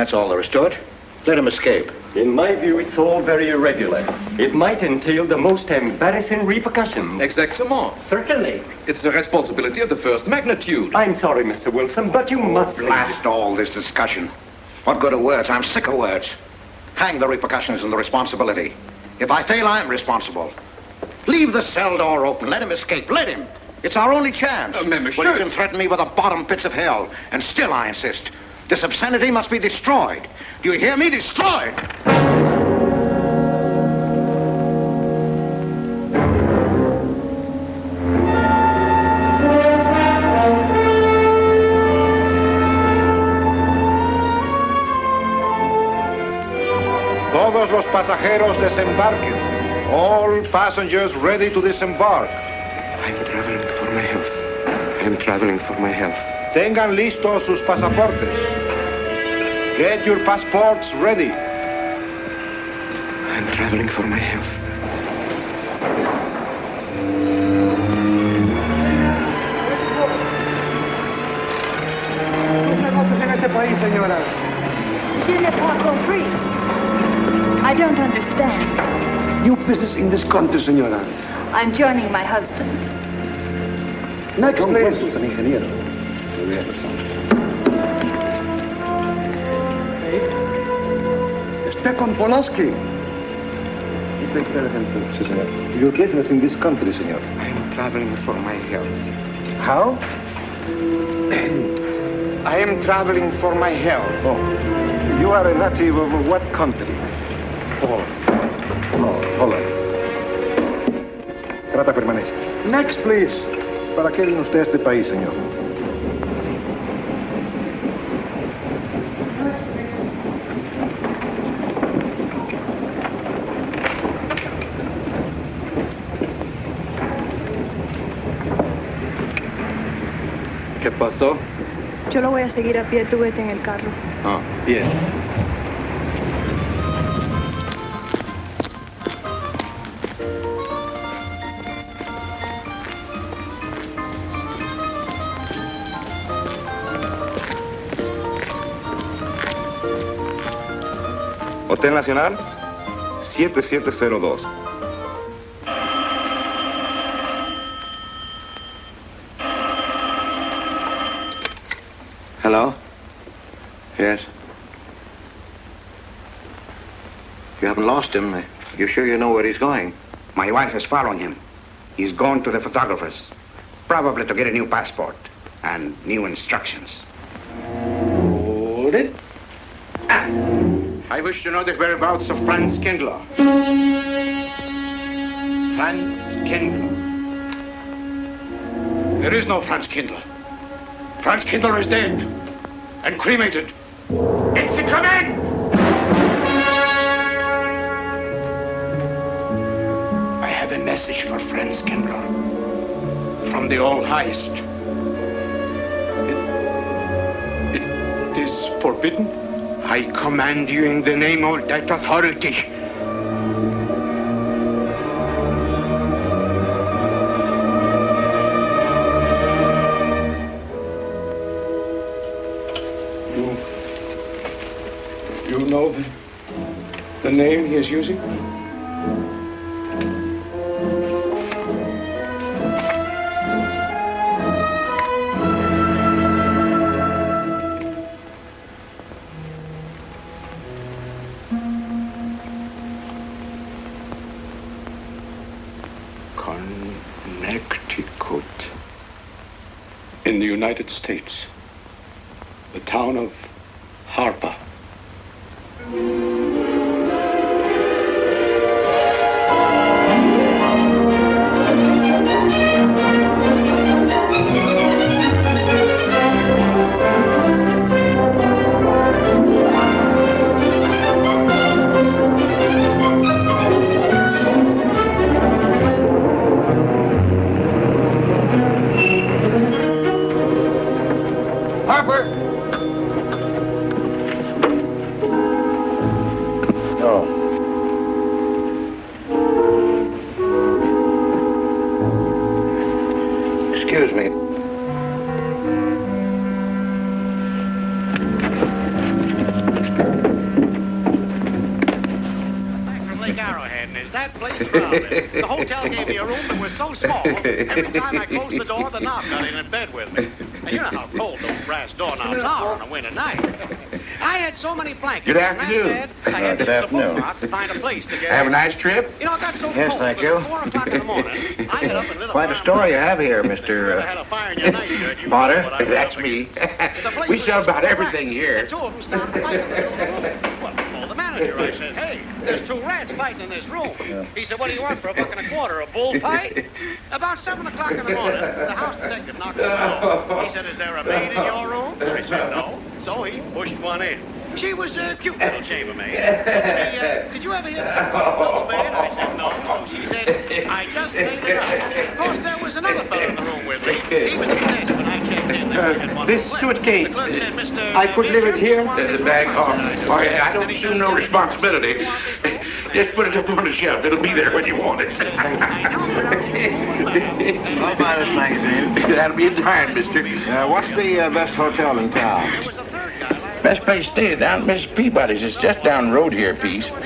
That's all there is to it. Let him escape. In my view, it's all very irregular. It might entail the most embarrassing repercussions. Exactement. Certainly. It's a responsibility of the first magnitude. I'm sorry, Mr. Wilson, but you must... Blast all this discussion. What good are words? I'm sick of words. Hang the repercussions and the responsibility. If I fail, I'm responsible. Leave the cell door open. Let him escape. Let him. It's our only chance. Monsieur. Well, you can threaten me with the bottom pits of hell, and still I insist. This obscenity must be destroyed. Do you hear me? Destroyed! Todos los pasajeros desembarquen. All passengers ready to disembark. I'm traveling for my health. I'm traveling for my health. Tengan listos sus pasaportes. Get your passports ready. I'm traveling for my health. Je n'ai pas compris. I don't understand. New business in this country, senora. I'm joining my husband. Next, please. An ingeniero. Stefan Polaski. You take care of him too, sí, senor. Your business in this country, senor. I'm traveling for my health. How? I am traveling for my health. Oh. You are a native of what country? Poland. No, Holland. Trata permanece. Next, please. ¿Para qué vino usted a este país, señor? ¿Qué pasó? Yo lo voy a seguir a pie, tú vete en el carro. Ah, bien. Hotel Nacional, 7702. Hello? Yes? You haven't lost him. You sure you know where he's going? My wife is following him. He's gone to the photographer's, probably to get a new passport and new instructions. Hold it. I wish to know the whereabouts of Franz Kindler. Franz Kindler. There is no Franz Kindler. Franz Kindler is dead and cremated. It's a command! I have a message for Franz Kindler from the All-Highest. It is forbidden? I command you in the name of that authority. You know the name he is using? Connecticut. In the United States. The town of Harper. like Arrowhead, and is that place crowded? The hotel gave me a room that was so small, every time I closed the door, the knob got in bed with me. And you know how cold those brass doorknobs are on a winter night. I had so many blankets Good on that afternoon. bed, I had to use the phone out to find a place to get Have a in. nice trip? You know, it got so Yes, cold, thank but you. at 4 o'clock in the morning, I got up and lit a Quite a fire. story you have here, If you ever Mr. had a fire in your nightshirt, you know Potter. what I That's was me. The place We was sell just about full of everything rats, here. And two of them started fighting in the middle of the room. Well, I told the manager, I said, hey, there's 2 rats fighting in this room. He said, what do you want for $1.25, a bullfight? About 7 o'clock in the morning, the house detective knocked on the door. He said, is there a maid in your room? I said, no. So he pushed one in. She was a cute little chambermaid. Said to me, did you ever hear the double bed? I said, no. So she said, I just made it up. Of course, there was another fellow in the room with me. He was at the desk when I checked in. There we had one This left. suitcase, The clerk said, Mr. I could leave it here. There's The bag off. Oh, yeah, I don't assume no responsibility. Just put it up on the shelf. It'll be there when you want it. I'll buy this magazine. That'll be fine, mister. What's the best hotel in town? There was a third guy. Best place to stay down at Mrs. Peabody's. It's just down the road here a piece. He said,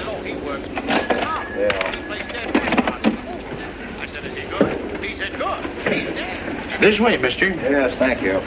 oh, he works for McDonald's. He plays dead restaurants in the movie. I said, is he good? He said, good. He's dead. This way, mister. Yes, thank you.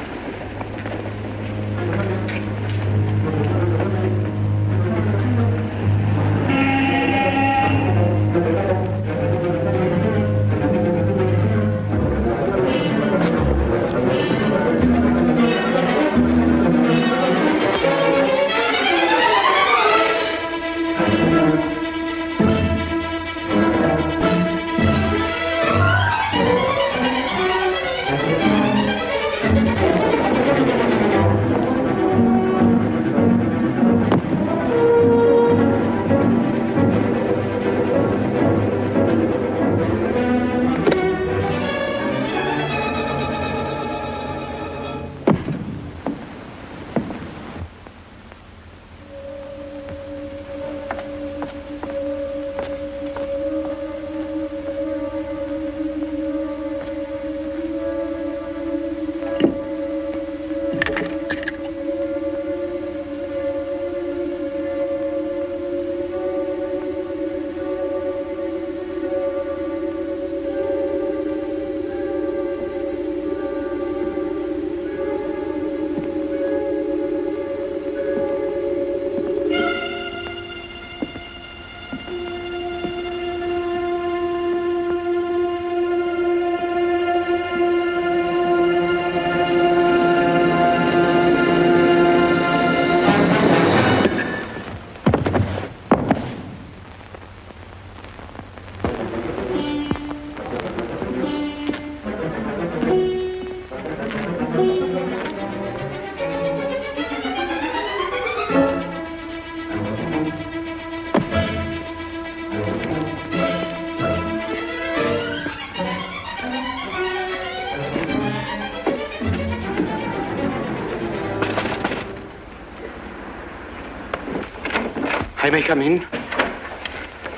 I may come in?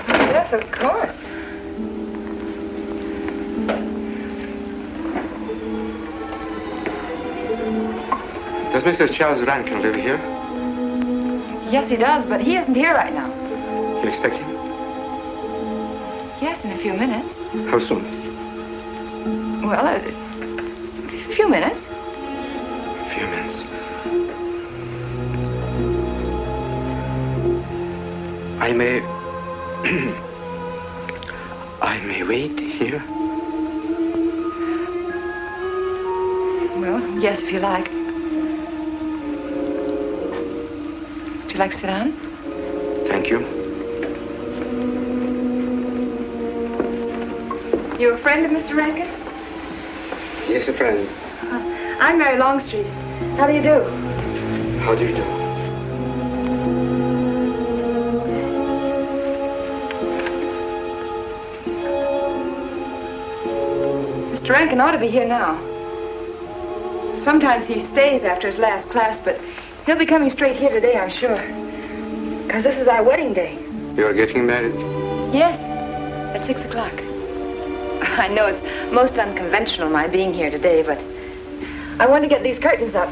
Yes, of course. Does Mr. Charles Rankin live here? Yes, he does, but he isn't here right now. You expect him? Yes, in a few minutes. How soon? Well, a few minutes. A few minutes. I may... I may wait here? Well, yes, if you like. Would you like to sit down? Thank you. You a friend of Mr. Rankin's? Yes, a friend. I'm Mary Longstreet. How do you do? How do you do? Mr. Rankin ought to be here now. Sometimes he stays after his last class, but he'll be coming straight here today, I'm sure. Because this is our wedding day. You're getting married? Yes, at 6 o'clock. I know it's most unconventional, my being here today, but I want to get these curtains up.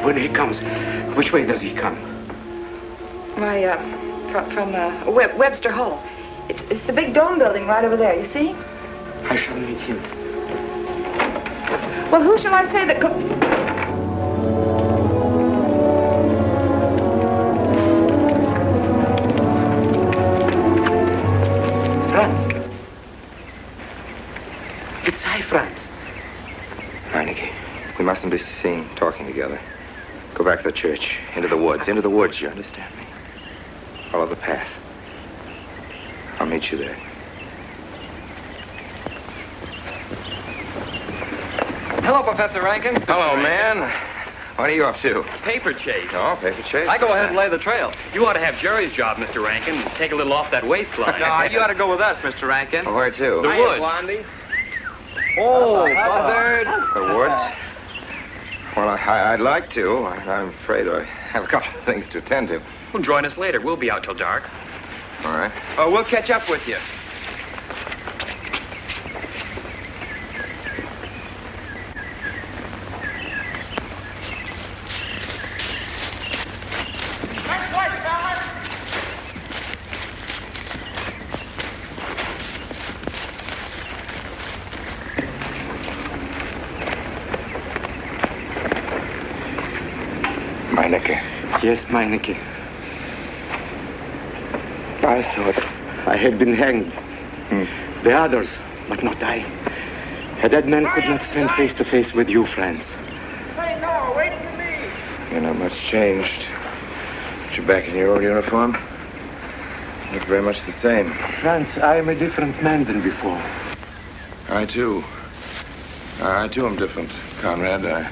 When he comes, which way does he come? Why, from Webster Hall. It's the big dome building right over there, you see? I shall meet him. Well, who shall I say that Franz. It's I, Franz. Meineke, we mustn't be seen talking together. Go back to the church, into the woods, you understand me? Follow the path. I'll meet you there. Hello, Professor Rankin. Hello, man. What are you up to? Paper chase. Oh, paper chase? I go ahead and lay the trail. You ought to have Jerry's job, Mr. Rankin. Take a little off that waistline. No, you ought to go with us, Mr. Rankin. Oh, where to? The woods. Blondie. Oh, Buzzard. The woods? Well, I'd like to. I'm afraid I have a couple of things to attend to. Well, join us later. We'll be out till dark. All right. Oh, we'll catch up with you. Meineke. Yes, Meineke. I thought I had been hanged. The others, but not I. A dead man could not stand face to face with you, Franz. Hey, no, wait for me. You're not much changed. But you're back in your old uniform. Look very much the same. Franz, I am a different man than before. I, too. I, too, am different, Conrad.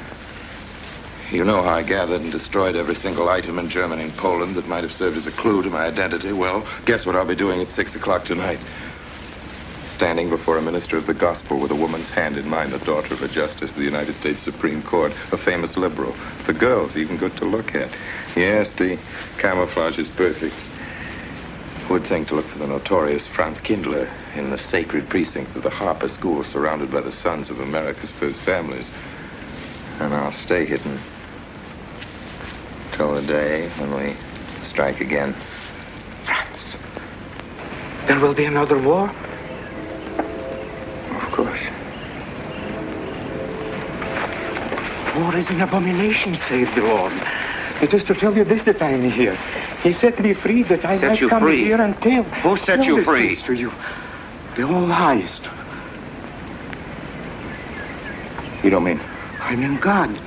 You know how I gathered and destroyed every single item in Germany and Poland that might have served as a clue to my identity. Well, guess what I'll be doing at 6 o'clock tonight? Standing before a minister of the gospel with a woman's hand in mine, the daughter of a justice of the United States Supreme Court, a famous liberal. The girl's even good to look at. Yes, the camouflage is perfect. Who would think to look for the notorious Franz Kindler in the sacred precincts of the Harper School, surrounded by the sons of America's first families? And I'll stay hidden till the day when we strike again. Franz, there will be another war? Of course. War is an abomination, saith the Lord. It is to tell you this that I am here. He set me free that I might come here and tell. Who set you free? To you, the All-Highest. You don't mean? I mean God.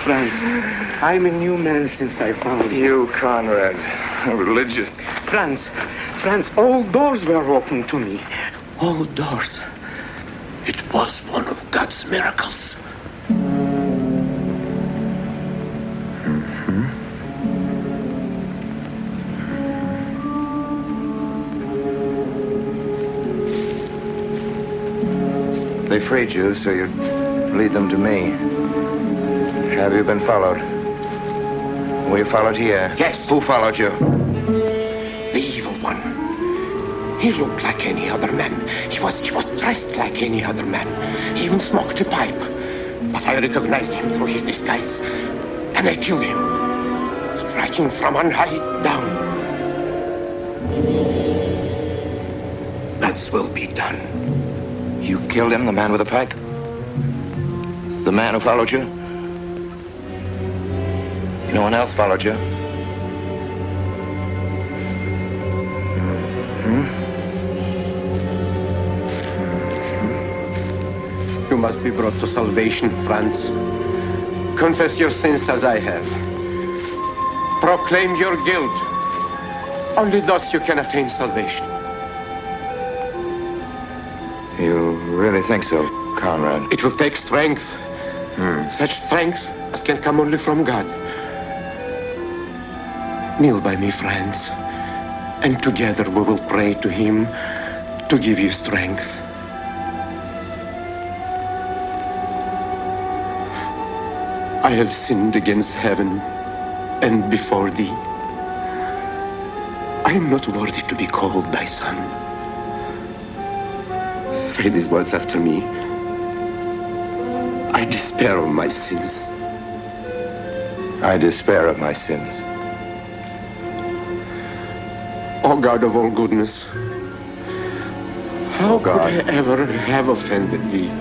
Franz, I'm a new man since I found you. You, Conrad, religious. Franz, all doors were open to me. All doors. It was one of God's miracles. They freed you, so you'd lead them to me. Have you been followed? Were you followed here? Yes. Who followed you? The evil one. He looked like any other man. He was dressed like any other man. He even smoked a pipe. But I recognized him through his disguise. And I killed him, striking from on high down. God's will be done. You killed him, the man with the pipe? The man who followed you? No one else followed you? You must be brought to salvation, Franz. Confess your sins as I have. Proclaim your guilt. Only thus you can attain salvation. You really think so, Conrad? It will take strength. Such strength as can come only from God. Kneel by me, Franz, and together we will pray to him to give you strength. I have sinned against heaven and before thee. I am not worthy to be called thy son. say these words after me. I despair of my sins. I despair of my sins. O God of all goodness, how could I ever have offended thee?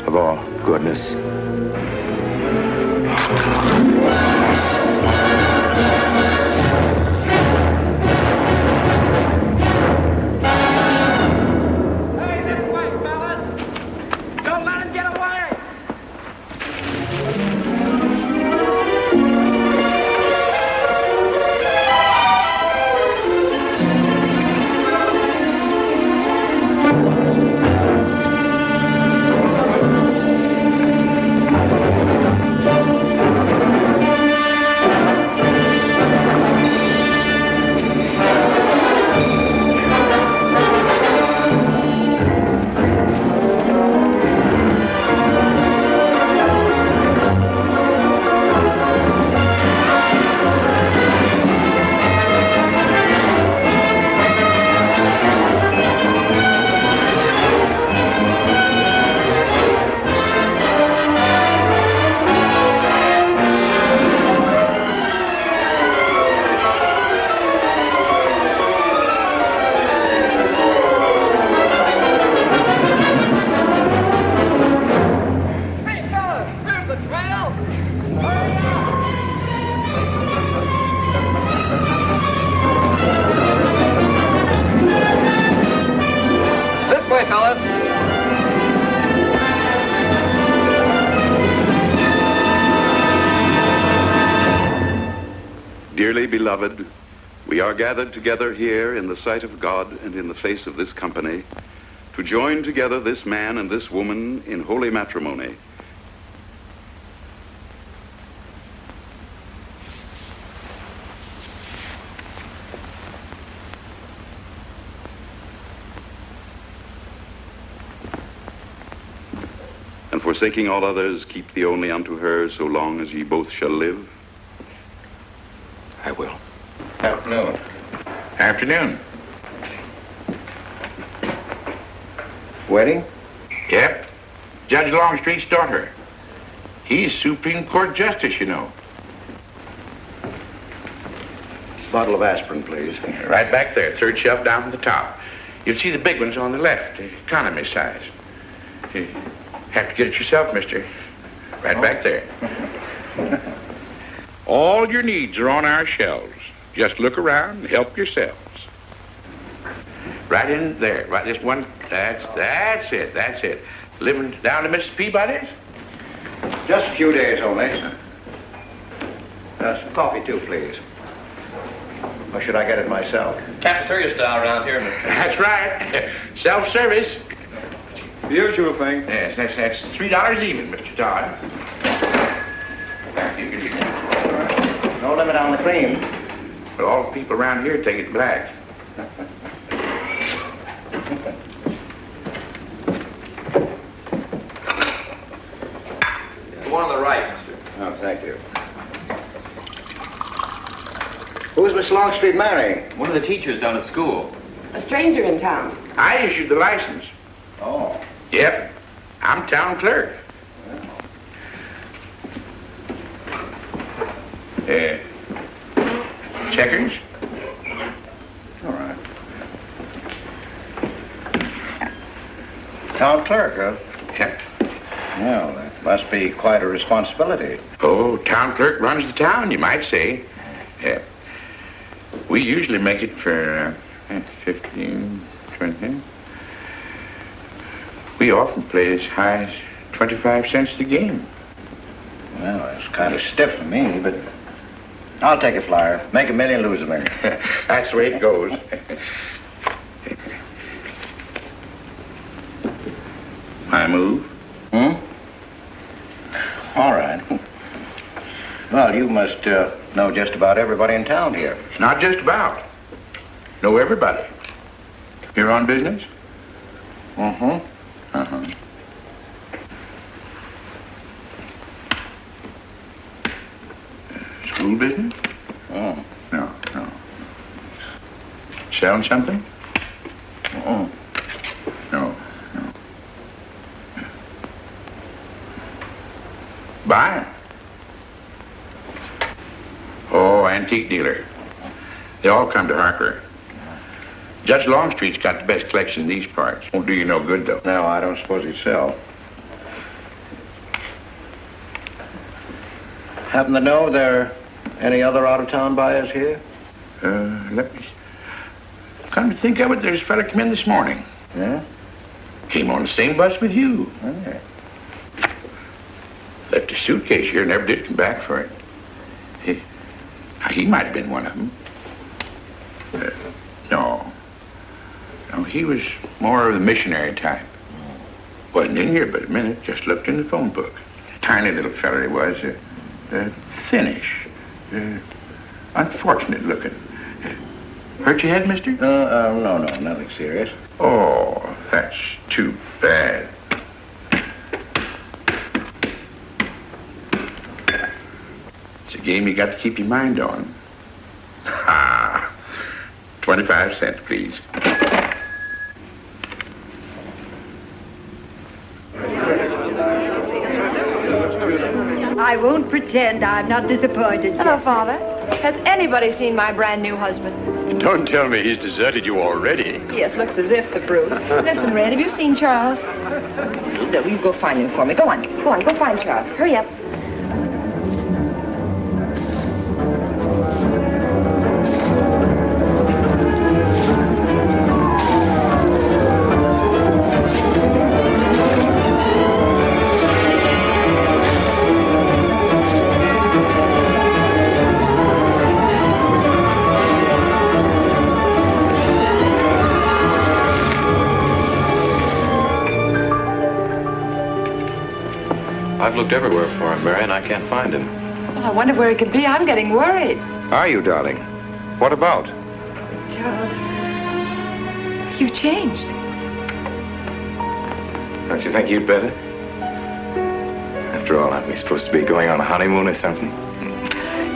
Of all goodness. Dearly beloved, we are gathered together here in the sight of God and in the face of this company to join together this man and this woman in holy matrimony. And forsaking all others, keep thee only unto her so long as ye both shall live. I will. Afternoon. Afternoon. Wedding? Yep. Judge Longstreet's daughter. He's Supreme Court Justice, you know. Bottle of aspirin, please. Right back there, third shelf down from the top. You'll see the big ones on the left, the economy size. You have to get it yourself, mister. Right back there. All your needs are on our shelves. Just look around and help yourselves. Right in there, right this one. That's it. Living down to Mrs. Peabody's? Just a few days only. Some coffee, too, please. Or should I get it myself? Cafeteria style around here, Mr. That's right. Self-service. The usual thing. Yes, that's $3 even, Mr. Todd. You can... No limit on the cream. Well, all the people around here take it black. The one on the right, mister. Oh, thank you. Who's Miss Longstreet marrying? One of the teachers down at school. A stranger in town. I issued the license. Oh. Yep. I'm town clerk. Checkers? All right. Town clerk, huh? Yep. Well, that must be quite a responsibility. Oh, town clerk runs the town, you might say. Yeah. We usually make it for 15, 20. We often play as high as 25 cents a game. Well, it's kind of stiff for me, but I'll take a flyer. Make $1 million, lose $1 million. That's the way it goes. My move? All right. Well, you must know just about everybody in town here. Not just about. Know everybody. Here on business? School business? Oh. No. Selling something? No. Buy 'em. Oh, antique dealer. They all come to Harper. Judge Longstreet's got the best collection in these parts. Won't do you no good, though. No, I don't suppose he'd sell. Happen to know there are any other out-of-town buyers here? Let me... Come to think of it, there's a fella come in this morning. Yeah? Came on the same bus with you. Okay. Left a suitcase here, never did come back for it. He might have been one of them. No. No, he was more of the missionary type. Wasn't in here but a minute, just looked in the phone book. Tiny little fella he was, thinnish, unfortunate looking. Hurt your head, mister? No, nothing serious. Oh, that's too bad. It's a game you got to keep your mind on. Ha! 25 cents, please. I won't pretend I'm not disappointed. Hello, Father. Has anybody seen my brand new husband? Don't tell me he's deserted you already. Yes, looks as if, the brute. Listen, Red, have you seen Charles? You go find him for me. Go on, go find Charles. Hurry up. I've looked everywhere for him, Mary, and I can't find him. Well, I wonder where he could be. I'm getting worried. Are you, darling? What about? Charles, you've changed. Don't you think you'd better? After all, aren't we supposed to be going on a honeymoon or something?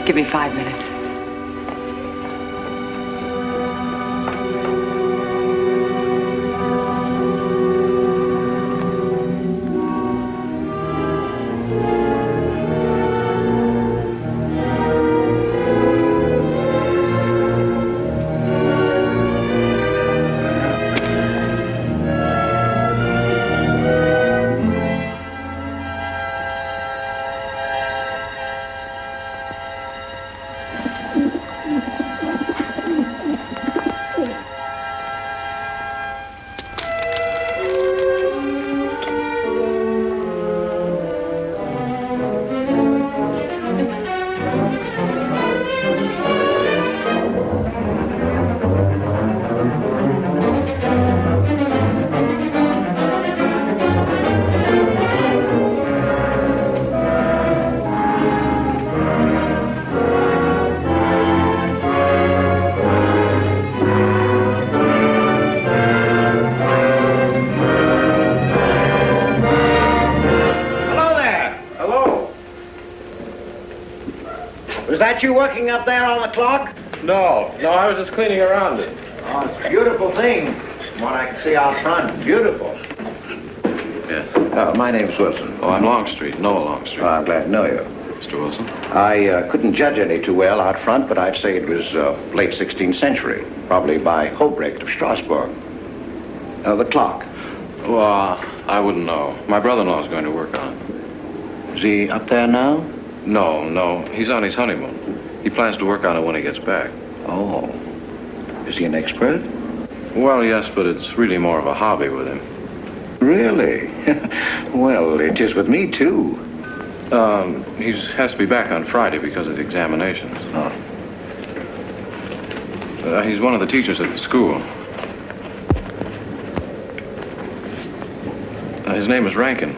Give me 5 minutes. You working up there on the clock? No, I was just cleaning around it. Oh, it's a beautiful thing. From what I can see out front, beautiful. Yes. My name's Wilson. Oh, I'm Longstreet, Noah Longstreet. Oh, I'm glad to know you. Mr. Wilson? I couldn't judge any too well out front, but I'd say it was late 16th century, probably by Hobrecht of Strasbourg. The clock. Well, I wouldn't know. My brother-in-law's going to work on it. Is he up there now? No. He's on his honeymoon. He plans to work on it when he gets back. Oh. Is he an expert? Well, yes, but it's really more of a hobby with him. Really? Well, it is with me, too. He has to be back on Friday because of examinations. Oh. He's one of the teachers at the school. His name is Rankin.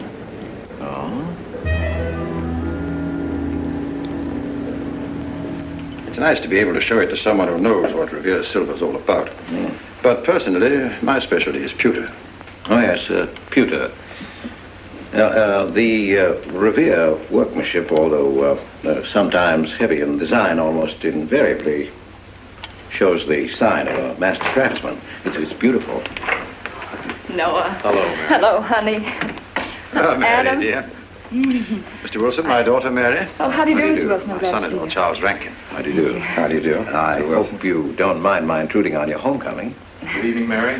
It's nice to be able to show it to someone who knows what Revere Silver's all about. Mm. But personally, my specialty is pewter. Oh, yes, pewter. The Revere workmanship, although sometimes heavy in design, almost invariably shows the sign of a master craftsman. It's beautiful. Noah. Hello, Mary. Hello, honey. Hello, Mary, Adam. dear. Mr. Wilson, my daughter Mary. Oh, how do you do, Mr. Wilson? I'm My glad to see son-in-law, you. Charles Rankin. How do you do? How do you do? I hope you don't mind my intruding on your homecoming. Good evening, Mary.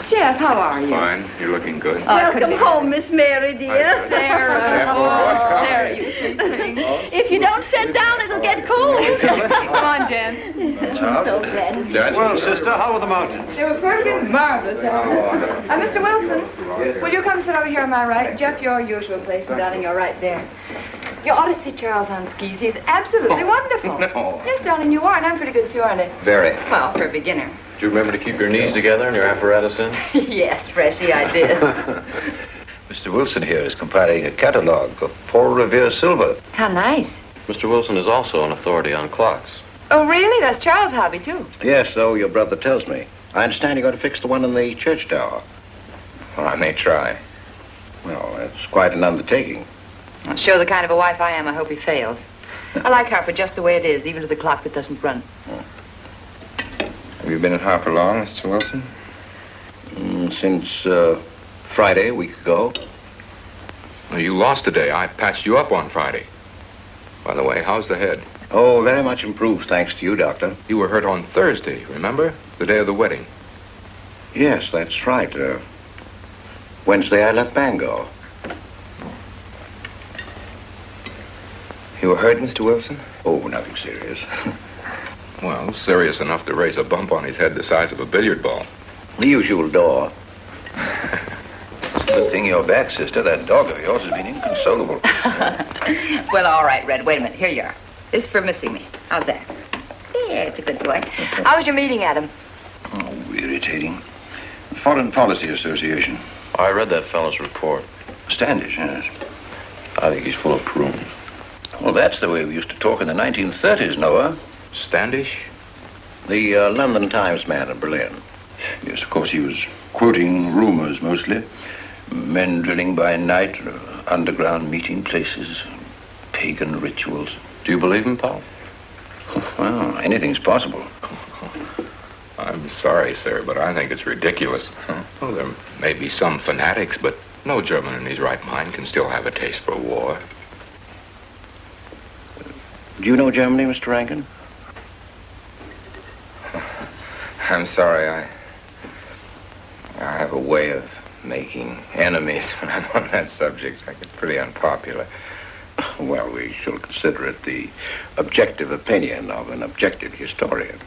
Jeff, how are you? Fine. You're looking good. Welcome home, Miss Mary, dear. Sarah. Oh, Sarah, you sweet thing. If you don't sit down, it'll get cold. Come on, Jen. Charles. So glad. Well, sister, how are the mountains? They were perfectly marvelous. Mr. Wilson, will you come sit over here on my right? Jeff, your usual place, and darling, you're right there. You ought to see Charles on skis. He's absolutely wonderful. No. Yes, darling, you are, and I'm pretty good too, aren't I? Very. Well, for a beginner. Do you remember to keep your knees together and your apparatus in? Yes, Freshy, I did. Mr. Wilson here is compiling a catalogue of Paul Revere's silver. How nice. Mr. Wilson is also an authority on clocks. Oh, really? That's Charles' hobby, too. Yes, so your brother tells me. I understand you're going to fix the one in the church tower. Well, I may try. Well, that's quite an undertaking. I'll show the kind of a wife I am. I hope he fails. I like Harper just the way it is, even to the clock that doesn't run. Have you been at Harper long, Mr. Wilson? Since Friday, a week ago. Well, you lost today. I patched you up on Friday. By the way, how's the head? Oh, very much improved, thanks to you, Doctor. You were hurt on Thursday, remember? The day of the wedding. Yes, that's right. Wednesday, I left Bangor. You were hurt, Mr. Wilson? Oh, nothing serious. Well, serious enough to raise a bump on his head the size of a billiard ball. The usual door. Good thing you're back, sister. That dog of yours has been inconsolable. Well, all right, Red. Wait a minute. Here you are. This is for missing me. How's that? Yeah, it's a good boy. How was your meeting, Adam? Oh, irritating. Foreign Policy Association. I read that fellow's report. Standish, yes. I think he's full of prunes. Well, that's the way we used to talk in the 1930s, Noah. Standish? The London Times man in Berlin. Yes, of course, he was quoting rumors mostly. Men drilling by night, underground meeting places, pagan rituals. Do you believe him, Paul? Well, anything's possible. I'm sorry, sir, but I think it's ridiculous. Oh, there may be some fanatics, but no German in his right mind can still have a taste for war. Do you know Germany, Mr. Rankin? I'm sorry, I have a way of making enemies when I'm on that subject. I get pretty unpopular. Well, we shall consider it the objective opinion of an objective historian.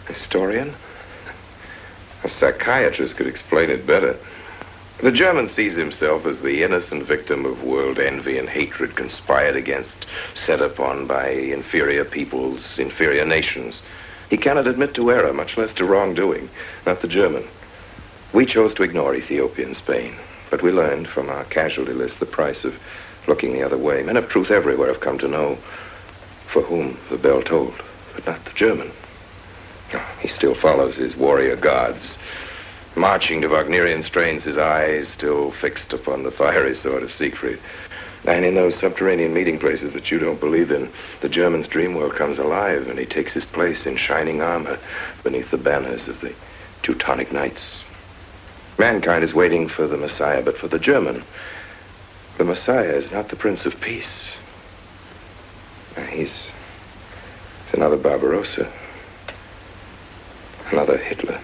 Historian? A psychiatrist could explain it better. The German sees himself as the innocent victim of world envy and hatred conspired against, set upon by inferior peoples, inferior nations. He cannot admit to error, much less to wrongdoing, not the German. We chose to ignore Ethiopia and Spain, but we learned from our casualty list the price of looking the other way. Men of truth everywhere have come to know for whom the bell tolled, but not the German. He still follows his warrior gods, marching to Wagnerian strains, his eyes still fixed upon the fiery sword of Siegfried. And in those subterranean meeting places that you don't believe in, the German's dream world comes alive, and he takes his place in shining armor beneath the banners of the Teutonic Knights. Mankind is waiting for the Messiah, but for the German, the Messiah is not the Prince of Peace. He's another Barbarossa, another Hitler.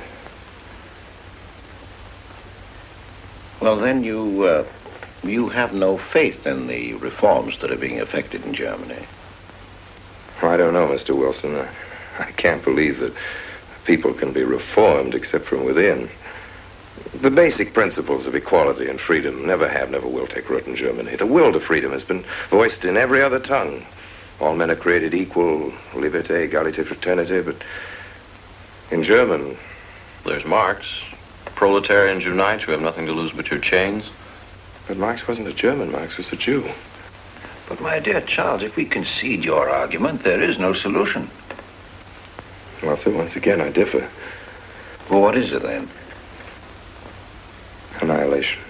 Well, then you have no faith in the reforms that are being effected in Germany. I don't know, Mr. Wilson. I can't believe that people can be reformed except from within. The basic principles of equality and freedom never have, never will take root in Germany. The will to freedom has been voiced in every other tongue. All men are created equal, liberté, égalité, fraternité, but in German... There's Marx. Proletarians unite, you have nothing to lose but your chains. But Marx wasn't a German, Marx was a Jew. But my dear Charles, if we concede your argument, there is no solution. Well, sir, once again, I differ. Well, what is it then? Annihilation.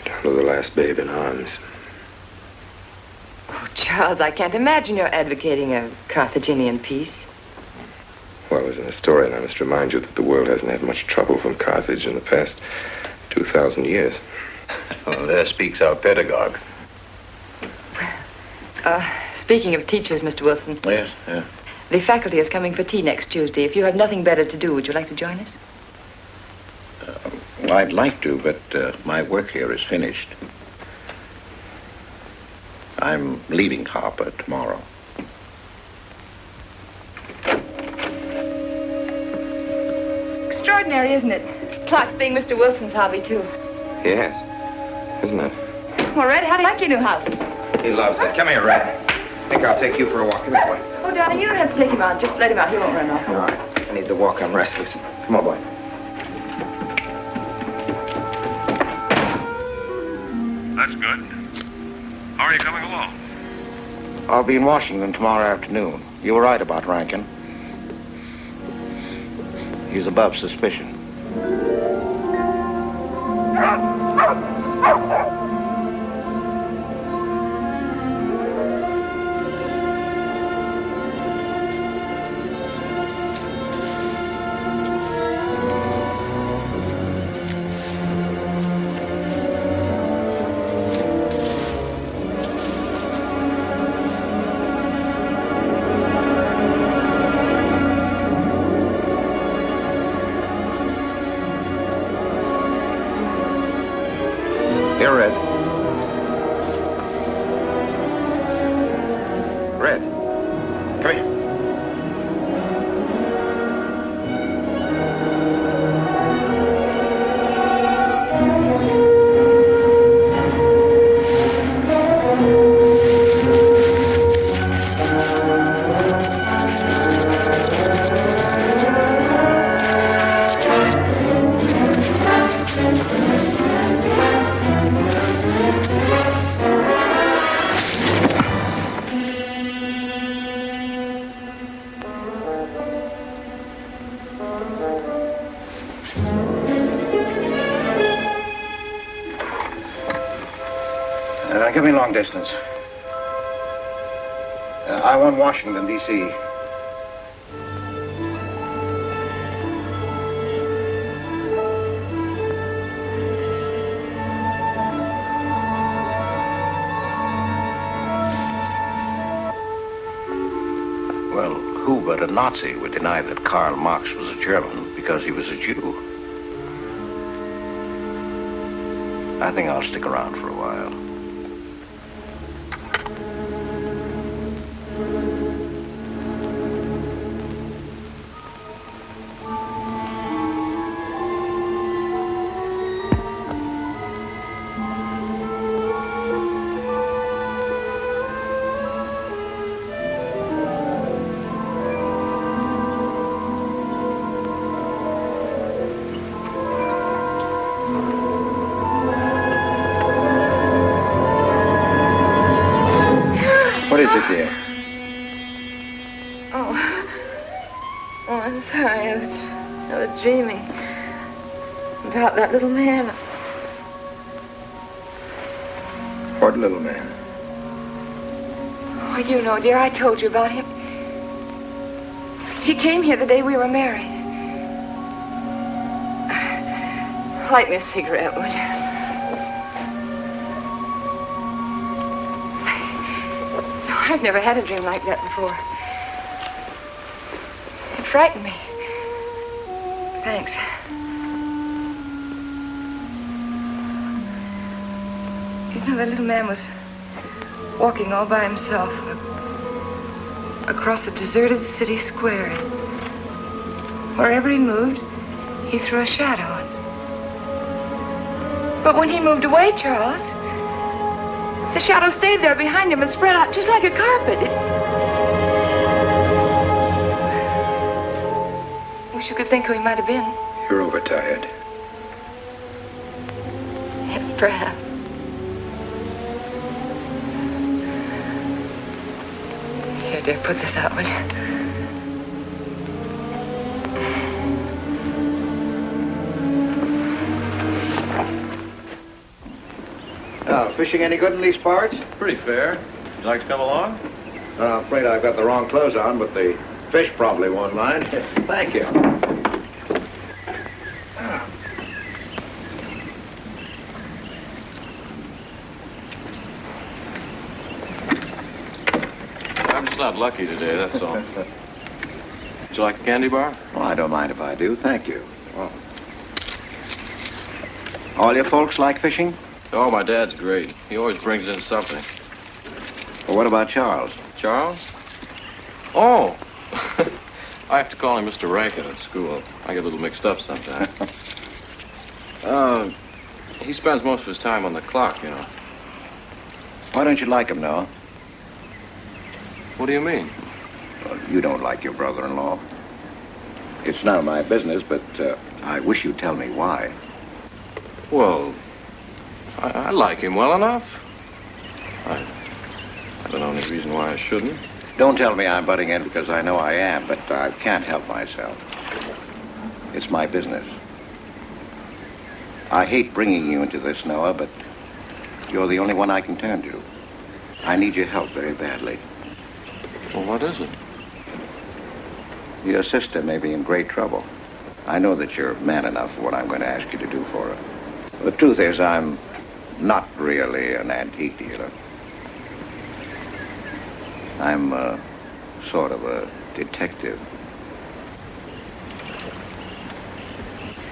Down to the last babe in arms. Oh, Charles, I can't imagine you're advocating a Carthaginian peace. Well, as an historian, I must remind you that the world hasn't had much trouble from Carthage in the past 2,000 years. Well, there speaks our pedagogue. Speaking of teachers, Mr. Wilson. Yes, yeah. The faculty is coming for tea next Tuesday. If you have nothing better to do, would you like to join us? Well, I'd like to, but my work here is finished. I'm leaving Harper tomorrow. Extraordinary, isn't it? Clocks being Mr. Wilson's hobby, too. Yes, isn't it? Well, Red, how do you like your new house? He loves it. Come here, Red. I think I'll take you for a walk. Come this way. Oh, darling, you don't have to take him out. Just let him out. He won't run off. All right. I need the walk. I'm restless. Come on, boy. That's good. How are you coming along? I'll be in Washington tomorrow afternoon. You were right about Rankin. He's above suspicion. Here, Red. Red. Come here. Give me long distance. I want Washington, D.C. Well, who but a Nazi would deny that Karl Marx was a German because he was a Jew? I think I'll stick around for a while. What is it, dear? Oh, I'm sorry. I was dreaming about that little man. What little man? Oh, you know, dear, I told you about him. He came here the day we were married. Light me a cigarette, would you? I've never had a dream like that before. It frightened me. Thanks. You know, that little man was walking all by himself across a deserted city square. Wherever he moved, he threw a shadow. But when he moved away, Charles, the shadow stayed there behind him and spread out just like a carpet. Wish you could think who he might have been. You're overtired. Yes, perhaps. Here, dear, put this out, will you? Now, fishing any good in these parts? Pretty fair. Would you like to come along? I'm afraid I've got the wrong clothes on, but the fish probably won't mind. Thank you. lucky today, that's all. Would you like a candy bar? Well, I don't mind if I do. Thank you. Well, all your folks like fishing? Oh, my dad's great. He always brings in something. Well, what about Charles? Charles? Oh! I have to call him Mr. Rankin at school. I get a little mixed up sometimes. He spends most of his time on the clock, you know. Why don't you like him, Noah? What do you mean? Well, you don't like your brother-in-law. It's none of my business, but I wish you'd tell me why. Well, I like him well enough. I don't know any reason why I shouldn't. Don't tell me I'm butting in because I know I am, but I can't help myself. It's my business. I hate bringing you into this, Noah, but you're the only one I can turn to. I need your help very badly. Well, what is it? Your sister may be in great trouble. I know that you're man enough for what I'm going to ask you to do for her. The truth is, I'm not really an antique dealer. I'm sort of a detective.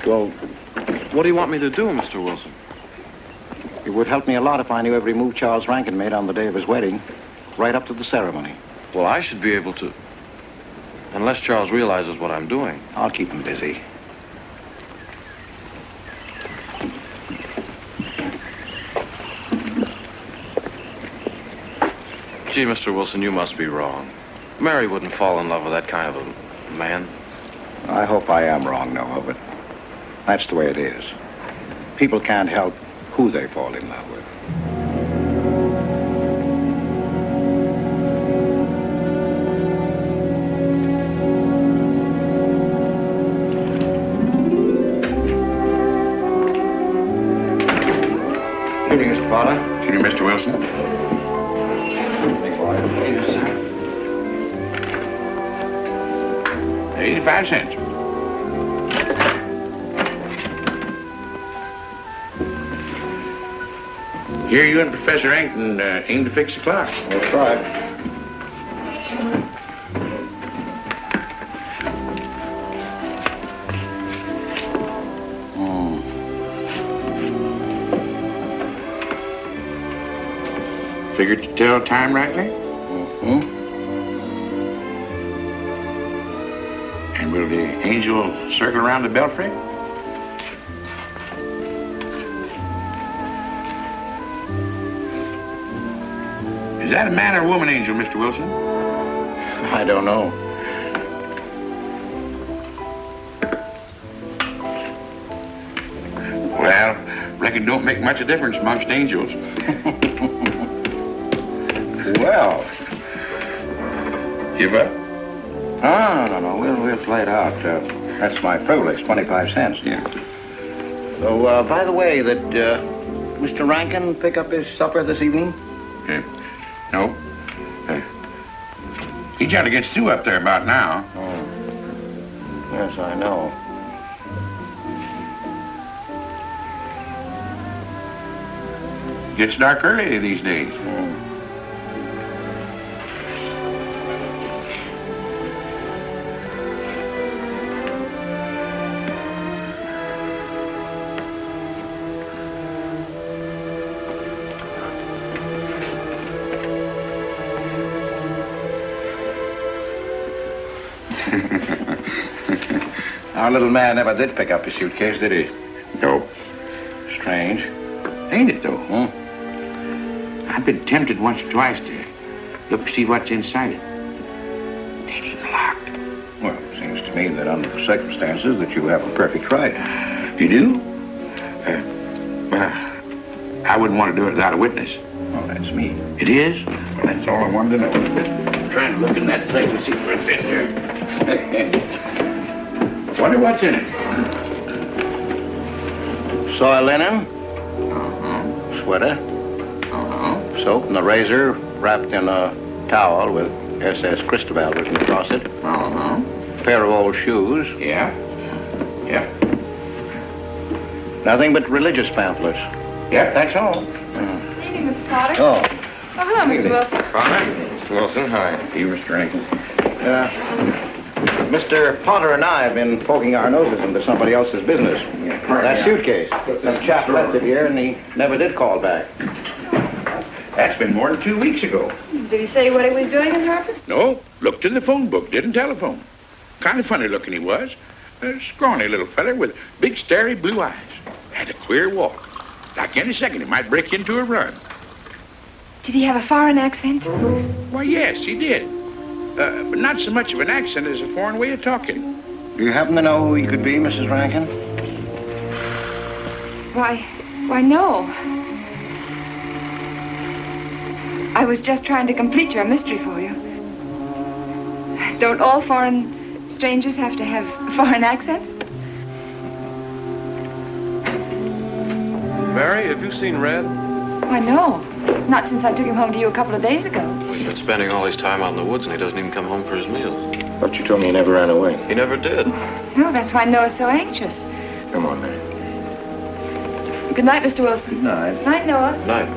Well, what do you want me to do, Mr. Wilson? It would help me a lot if I knew every move Charles Rankin made on the day of his wedding, right up to the ceremony. Well, I should be able to. Unless Charles realizes what I'm doing. I'll keep him busy. Gee, Mr. Wilson, you must be wrong. Mary wouldn't fall in love with that kind of a man. I hope I am wrong, Noah, but that's the way it is. People can't help who they fall in love with. Good evening, Mr. Fowler. Good evening, Mr. Wilson. Yes, sir. 85 cents. Here you and Professor Ankton aim to fix the clock. That's right. Figured to tell time rightly? Mm-hmm. And will the angel circle around the belfry? Is that a man or a woman angel, Mr. Wilson? I don't know. Well, reckon it don't make much of a difference amongst angels. Well. Give up? No. We'll play it out. That's my privilege, 25 cents. Yeah. So, by the way, did Mr. Rankin pick up his supper this evening? No. He trying to get Stu up there about now. Oh. Yes, I know. Gets dark early these days. Our little man never did pick up his suitcase, did he? No. Strange. Ain't it, though? I've been tempted once or twice to look to see what's inside it. Ain't even locked. Well, it seems to me that under the circumstances that you have a perfect right. You do? Well, I wouldn't want to do it without a witness. Oh, that's me. It is? Well, that's all I wanted to know. I'm trying to look in that thing to see what's in here. Wonder what's in it. Soil linen. Sweater. Soap and a razor wrapped in a towel with SS Cristobal written across it. A pair of old shoes. Yeah. Nothing but religious pamphlets. Yep, that's all. Good evening, Mr. Potter. Oh. Oh, hello, Mr. Wilson. Father? Mr. Wilson, hi. You, Mr. Rankin. Mr. Potter and I have been poking our noses into somebody else's business. That suitcase. Some chap left it here, and he never did call back. That's been more than 2 weeks ago. Did he say what he was doing in Harper? No, looked in the phone book, didn't telephone. Kind of funny looking he was. A scrawny little feller with big, starry blue eyes. Had a queer walk. Like any second, he might break into a run. Did he have a foreign accent? Why, yes, he did. But not so much of an accent as a foreign way of talking. Do you happen to know who he could be, Mrs. Rankin? Why, no. I was just trying to complete your mystery for you. Don't all foreign strangers have to have foreign accents? Mary, have you seen Red? Why, no. Not since I took him home to you a couple of days ago. He's been spending all his time out in the woods, and he doesn't even come home for his meals. But you told me he never ran away. He never did. No, that's why Noah's so anxious. Come on, Mary. Good night, Mr. Wilson. Good night. Night, Noah. Night.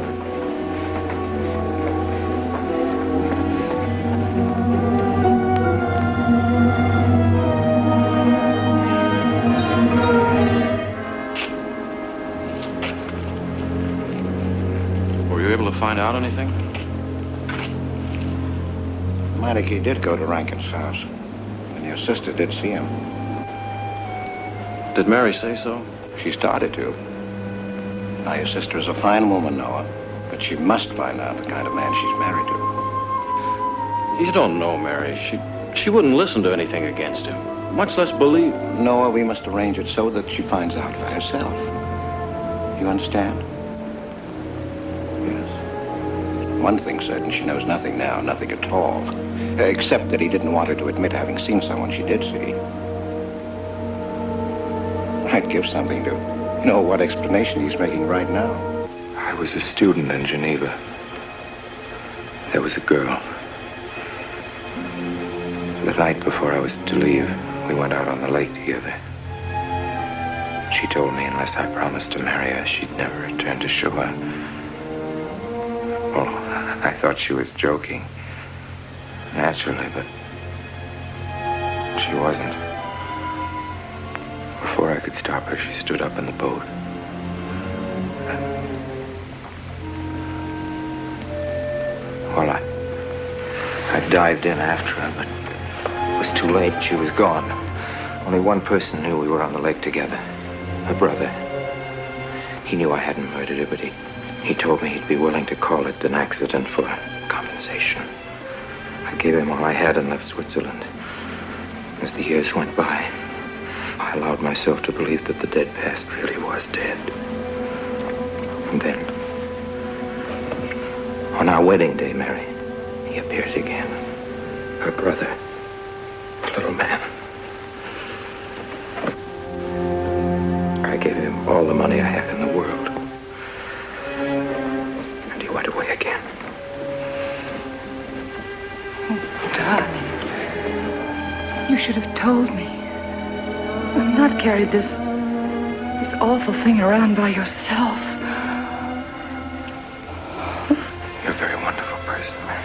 Were you able to find out anything? Meineke did go to Rankin's house, and your sister did see him. Did Mary say so? She started to. Now, your sister is a fine woman, Noah, but she must find out the kind of man she's married to. You don't know, Mary. She wouldn't listen to anything against him, much less believe. Noah, we must arrange it so that she finds out for herself. You understand? Yes. One thing's certain, she knows nothing now, nothing at all, except that he didn't want her to admit having seen someone she did see. I'd give something to know what explanation he's making right now. I was a student in Geneva. There was a girl. The night before I was to leave, we went out on the lake together. She told me unless I promised to marry her, she'd never return to shore. Well, I thought she was joking. Naturally, but she wasn't. Before I could stop her, she stood up in the boat. Well, I dived in after her, but it was too late. She was gone. Only one person knew we were on the lake together. Her brother. He knew I hadn't murdered her, but he told me he'd be willing to call it an accident for compensation. I gave him all I had and left Switzerland. As the years went by, I allowed myself to believe that the dead past really was dead. And then, on our wedding day, Mary, he appeared again. Her brother, the little man. I gave him all the money I had in the world. And he went away again. Oh, darling. You should have told me. And not carried this awful thing around by yourself. You're a very wonderful person, Mary.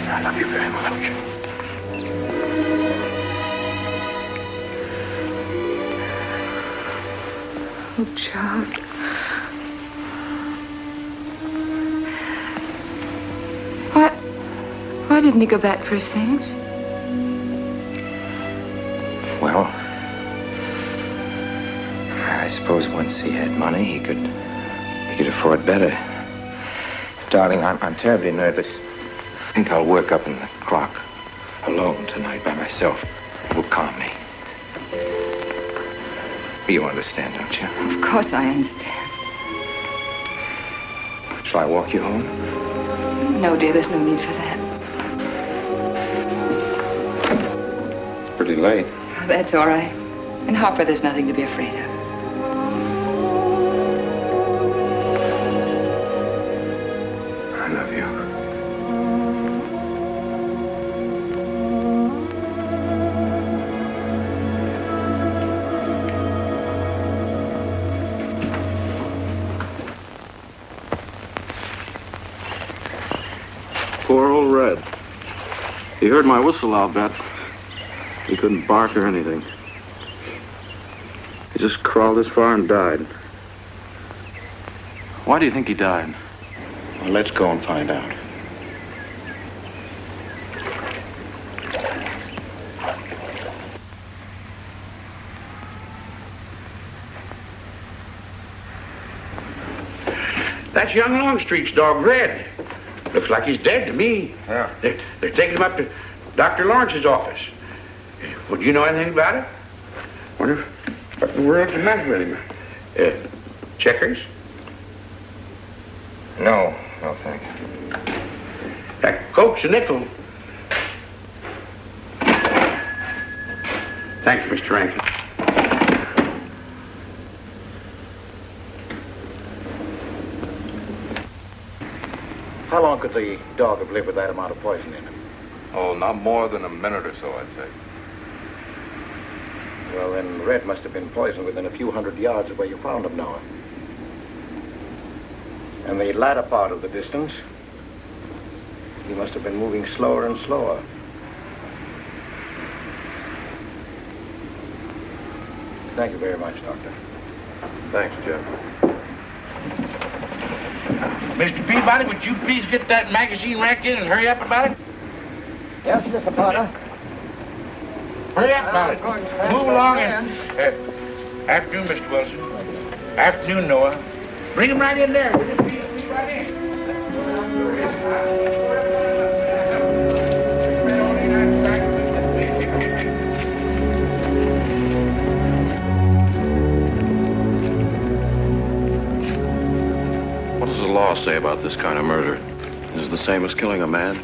I love you very much. Oh, Charles. Why didn't he go back for his things? Well, I suppose once he had money, he could afford better. Darling, I'm terribly nervous. I think I'll work up in the clock alone tonight by myself. It will calm me. You understand, don't you? Of course I understand. Shall I walk you home? No, dear, there's no need for that. It's pretty late. That's all right. In Harper, there's nothing to be afraid of. I love you. Poor old He heard my whistle, I'll bet. He couldn't bark or anything. He just crawled this far and died. Why do you think he died? Well, let's go and find out. That's young Longstreet's dog, Red. Looks like he's dead to me. Yeah. They're taking him up to Dr. Lawrence's office. Well, do you know anything about it? Wonder what in the world's the matter with him? Checkers? No, thanks. Coke's a nickel. Thank you, Mr. Rankin. How long could the dog have lived with that amount of poison in him? Oh, not more than a minute or so, I'd say. Well, then Red must have been poisoned within a few hundred yards of where you found him, Noah. And the latter part of the distance, he must have been moving slower and slower. Thank you very much, Doctor. Thanks, Jeff. Mr. Peabody, would you please get that magazine racked in and hurry up about it? Yes, Mr. Potter. Hurry up about it. Move along and... afternoon, Mr. Wilson. Afternoon, Noah. Bring him right in there. Will you please right in? What does the law say about this kind of murder? Is it the same as killing a man?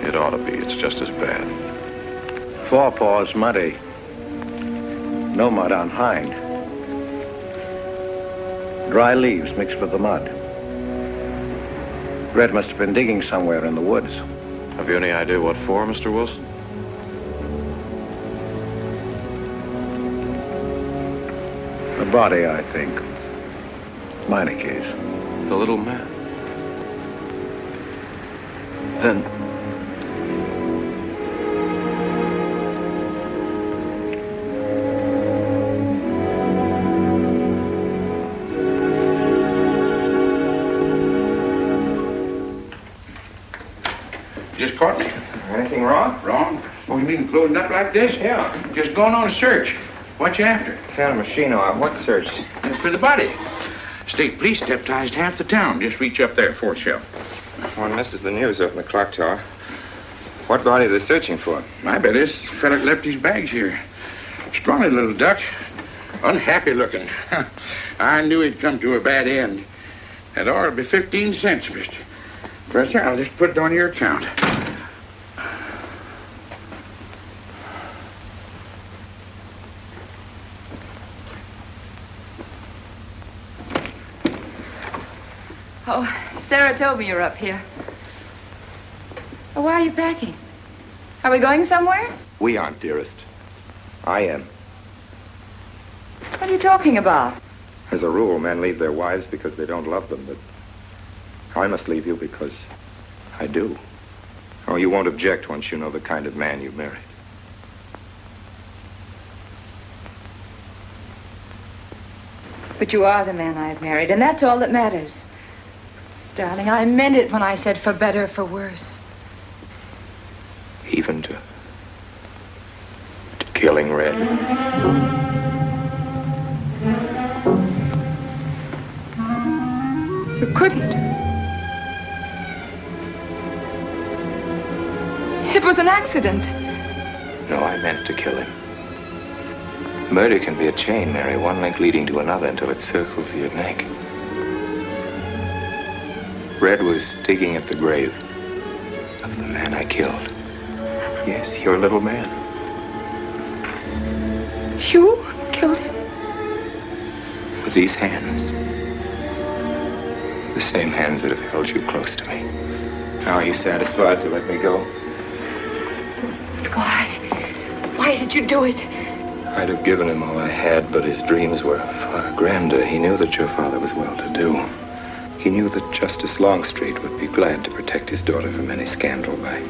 It ought to be. It's just as bad. Forepaws muddy. No mud on hind. Dry leaves mixed with the mud. Red must have been digging somewhere in the woods. Have you any idea what for, Mr. Wilson? The body, I think. Minor case. The little man. Then... Just caught me. Anything wrong? Wrong? Oh, you mean closing up like this? Yeah. Just going on a search. What you after? Found a machine on what search? For the body. State police deputized half the town. Just reach up there, fourth shelf. One misses the news up in the clock tower. What body are they searching for? I bet this fella left his bags here. Scrawny little duck. Unhappy looking. I knew he'd come to a bad end. That ought to be 15 cents, mister. Professor, I'll just put it on your account. Oh, Sarah told me you're up here. Oh, why are you packing? Are we going somewhere? We aren't, dearest. I am. What are you talking about? As a rule, men leave their wives because they don't love them, but I must leave you because I do. Oh, you won't object once you know the kind of man you married. But you are the man I have married, and that's all that matters. Darling, I meant it when I said for better or for worse. Even to killing Red. You couldn't. It was an accident. No, I meant to kill him. Murder can be a chain, Mary, one link leading to another until it circles your neck. Red was digging at the grave of the man I killed. Yes, your little man. You killed him? With these hands. The same hands that have held you close to me. Now, are you satisfied to let me go? Why? Why did you do it? I'd have given him all I had, but his dreams were far grander. He knew that your father was well-to-do. He knew that Justice Longstreet would be glad to protect his daughter from any scandal by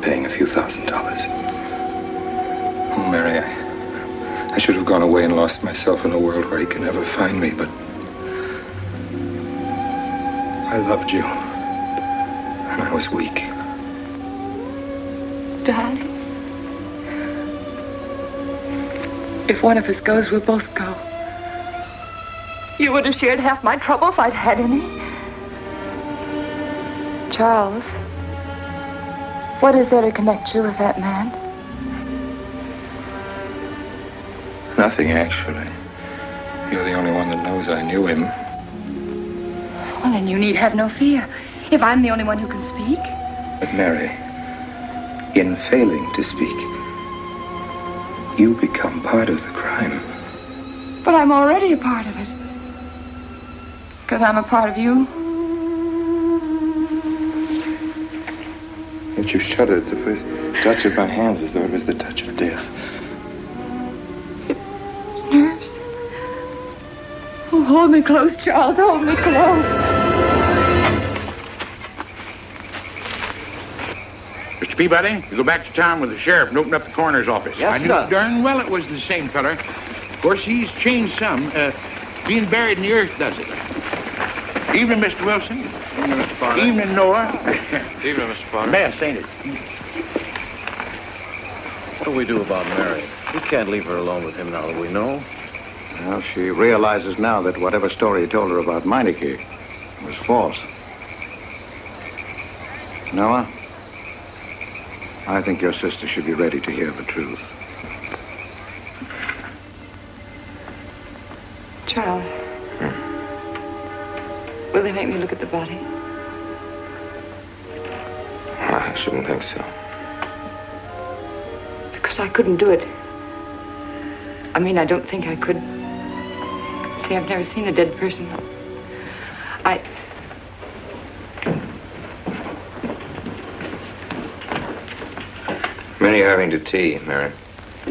paying a few $1,000s. Oh, Mary, I should have gone away and lost myself in a world where he can never find me, but I loved you, and I was weak. Darling, if one of us goes, we'll both go. You would have shared half my trouble if I'd had any. Charles, what is there to connect you with that man? Nothing, actually. You're the only one that knows I knew him. Well, then you need have no fear. If I'm the only one who can speak. But Mary, in failing to speak, you become part of the crime. But I'm already a part of it. Because I'm a part of you. Yet you shuddered at the first touch of my hands as though it was the touch of death. It's nerves. Oh, hold me close, Charles. Hold me close. Mr. Peabody, you go back to town with the sheriff and open up the coroner's office. Yes, I knew sir. darn well it was the same feller. Of course, he's changed some. Being buried in the earth does it. Evening, Mr. Wilson. Evening, Mr. Potter. Evening, Noah. Evening, Mr. Potter. Mess, ain't it? What do we do about Mary? We can't leave her alone with him now that we know. Well, she realizes now that whatever story he told her about Meineke was false. Noah, I think your sister should be ready to hear the truth. Charles. Will they make me look at the body? I shouldn't think so. Because I couldn't do it. I mean, I don't think I could. See, I've never seen a dead person. Many are having to tea, Mary.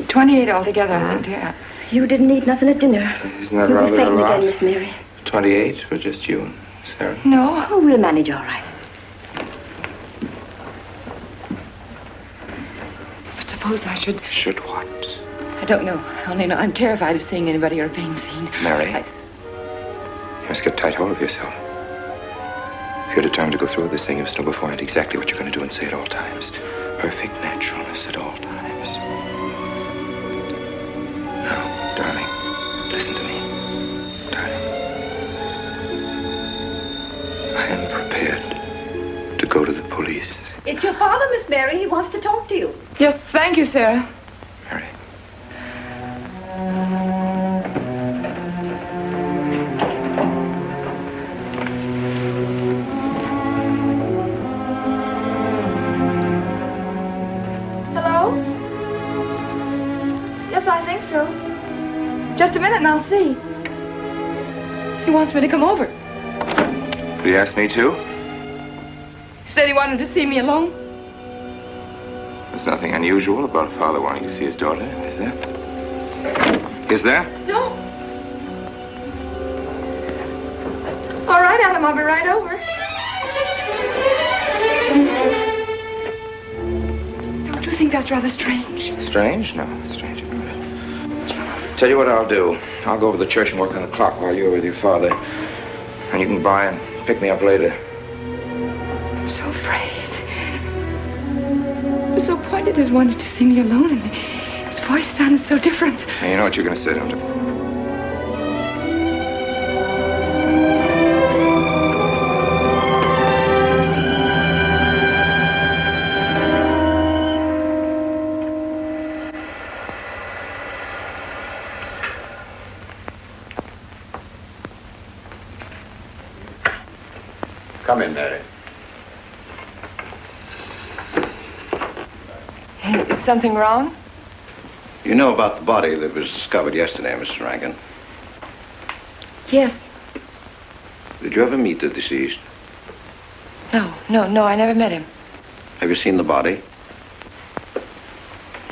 28 altogether, I think, dear. You didn't eat nothing at dinner. Isn't that You'll rather be fainting a lot? again, Miss Mary. 28 for just you and Sarah? No. Oh, we'll manage all right. But suppose I should... Should what? I don't know. I only know I'm terrified of seeing anybody or being seen. Mary, you must get tight hold of yourself. If you're determined to go through with this thing, you must know beforehand exactly what you're going to do and say at all times. Perfect naturalness at all times. Now, darling, listen to me. Darling. I am prepared to go to the police. It's your father, Miss Mary. He wants to talk to you. Yes, thank you, Sarah. Mary. Hello? Yes, I think so. Just a minute and I'll see. He wants me to come over. Did he ask me to? He said he wanted to see me alone. There's nothing unusual about a father wanting to see his daughter, is there? Is there? No. All right, Adam, I'll be right over. Don't you think that's rather strange? Strange? No, it's strange about it. Tell you what I'll do. I'll go over to the church and work on the clock while you're with your father. And you can by and pick me up later. I'm so afraid. He was so pointed as wanted to see me alone, and his voice sounded so different. And you know what you're going to say, don't you? Come in, Mary. Is something wrong? You know about the body that was discovered yesterday, Mr. Rankin? Yes. Did you ever meet the deceased? No, I never met him. Have you seen the body?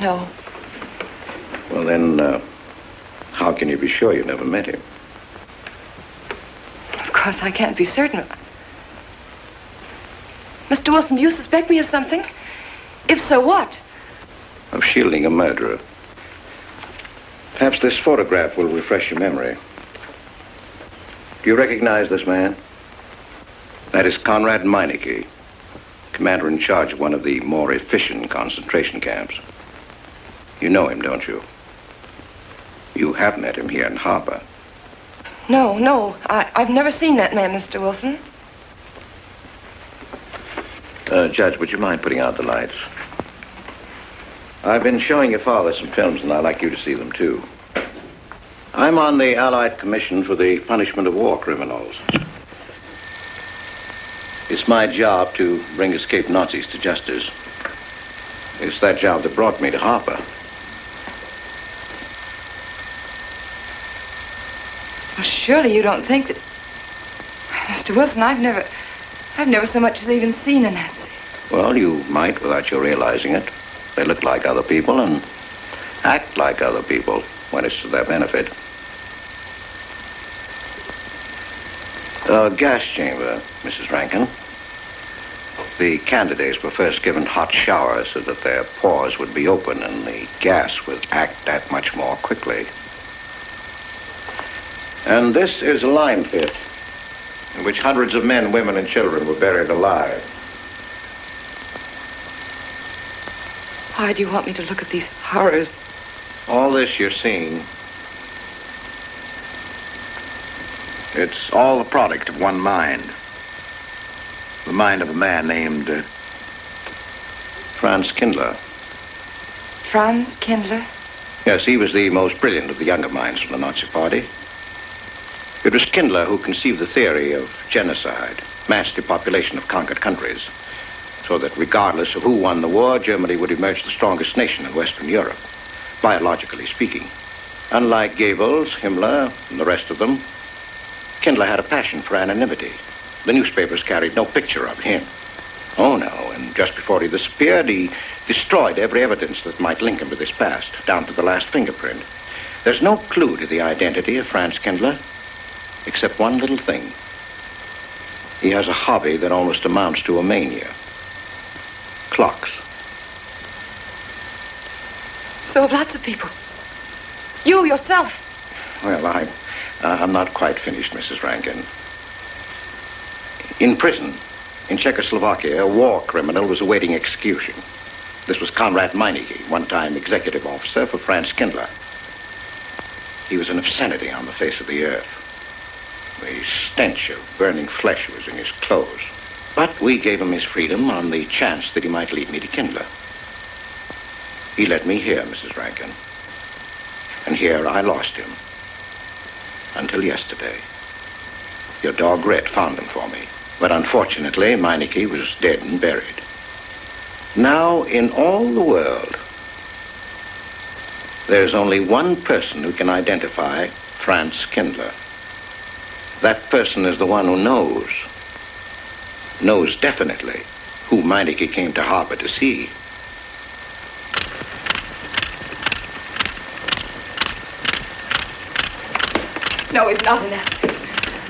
No. Well, then, how can you be sure you never met him? Of course, I can't be certain. Mr. Wilson, do you suspect me of something? If so, what? Of shielding a murderer. Perhaps this photograph will refresh your memory. Do you recognize this man? That is Conrad Meineke, commander in charge of one of the more efficient concentration camps. You know him, don't you? You have met him here in Harbor. No. I've never seen that man, Mr. Wilson. Judge, would you mind putting out the lights? I've been showing your father some films, and I'd like you to see them, too. I'm on the Allied Commission for the Punishment of War Criminals. It's my job to bring escaped Nazis to justice. It's that job that brought me to Harper. Well, surely you don't think that... Mr. Wilson, I've never so much as even seen a Nazi. Well, you might without you realizing it. They look like other people and act like other people when it's to their benefit. A gas chamber, Mrs. Rankin. The candidates were first given hot showers so that their pores would be open and the gas would act that much more quickly. And this is a lime pit in which hundreds of men, women, and children were buried alive. Why do you want me to look at these horrors? All this you're seeing, it's all the product of one mind. The mind of a man named Franz Kindler. Franz Kindler? Yes, he was the most brilliant of the younger minds from the Nazi Party. It was Kindler who conceived the theory of genocide, mass depopulation of conquered countries, so that regardless of who won the war, Germany would emerge the strongest nation in Western Europe, biologically speaking. Unlike Goebbels, Himmler, and the rest of them, Kindler had a passion for anonymity. The newspapers carried no picture of him. Oh, no, and just before he disappeared, he destroyed every evidence that might link him to this past, down to the last fingerprint. There's no clue to the identity of Franz Kindler, except one little thing. He has a hobby that almost amounts to a mania. Clocks. So have lots of people. You, yourself. Well, I'm not quite finished, Mrs. Rankin. In prison, in Czechoslovakia, a war criminal was awaiting execution. This was Conrad Meineke, one-time executive officer for Franz Kindler. He was an obscenity on the face of the earth. The stench of burning flesh was in his clothes. But we gave him his freedom on the chance that he might lead me to Kindler. He led me here, Mrs. Rankin. And here I lost him. Until yesterday. Your dog Red found him for me. But unfortunately, Meineke was dead and buried. Now, in all the world, there's only one person who can identify Franz Kindler. That person is the one who knows definitely who Meineke came to Harper to see. No, he's not a Nazi.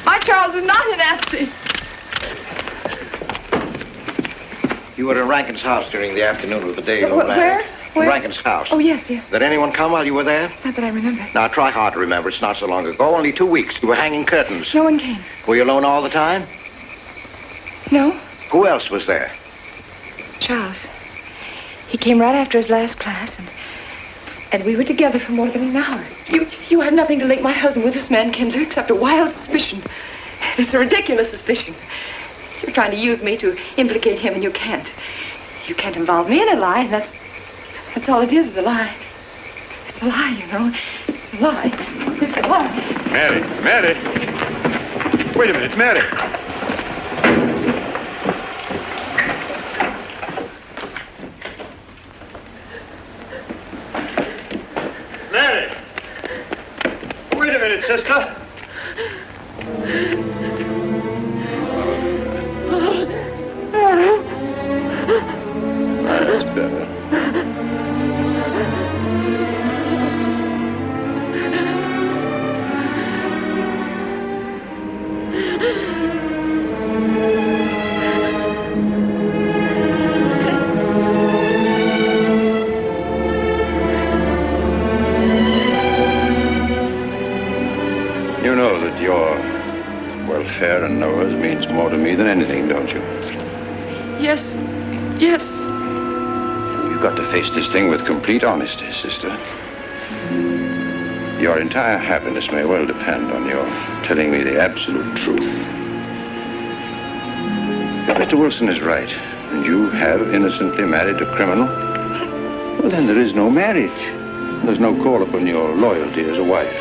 My Charles is not a Nazi. You were in Rankin's house during the afternoon of the day you were married. Where? In Rankin's house. Oh, yes. Did anyone come while you were there? Not that I remember. Now, try hard to remember. It's not so long ago. Only 2 weeks. You were hanging curtains. No one came. Were you alone all the time? No. Who else was there? Charles. He came right after his last class, and we were together for more than an hour. You have nothing to link my husband with this man, Kindler, except a wild suspicion. It's a ridiculous suspicion. You're trying to use me to implicate him, and you can't. You can't involve me in a lie, and that's all it is a lie. It's a lie, you know. It's a lie. It's a lie. Mary. Wait a minute, Mary. Mary! Wait a minute, sister. That's better. know that your welfare and Noah's means more to me than anything, don't you? Yes. Yes. You've got to face this thing with complete honesty, sister. Your entire happiness may well depend on your telling me the absolute truth. If Mr. Wilson is right, and you have innocently married a criminal, well, then there is no marriage. There's no call upon your loyalty as a wife.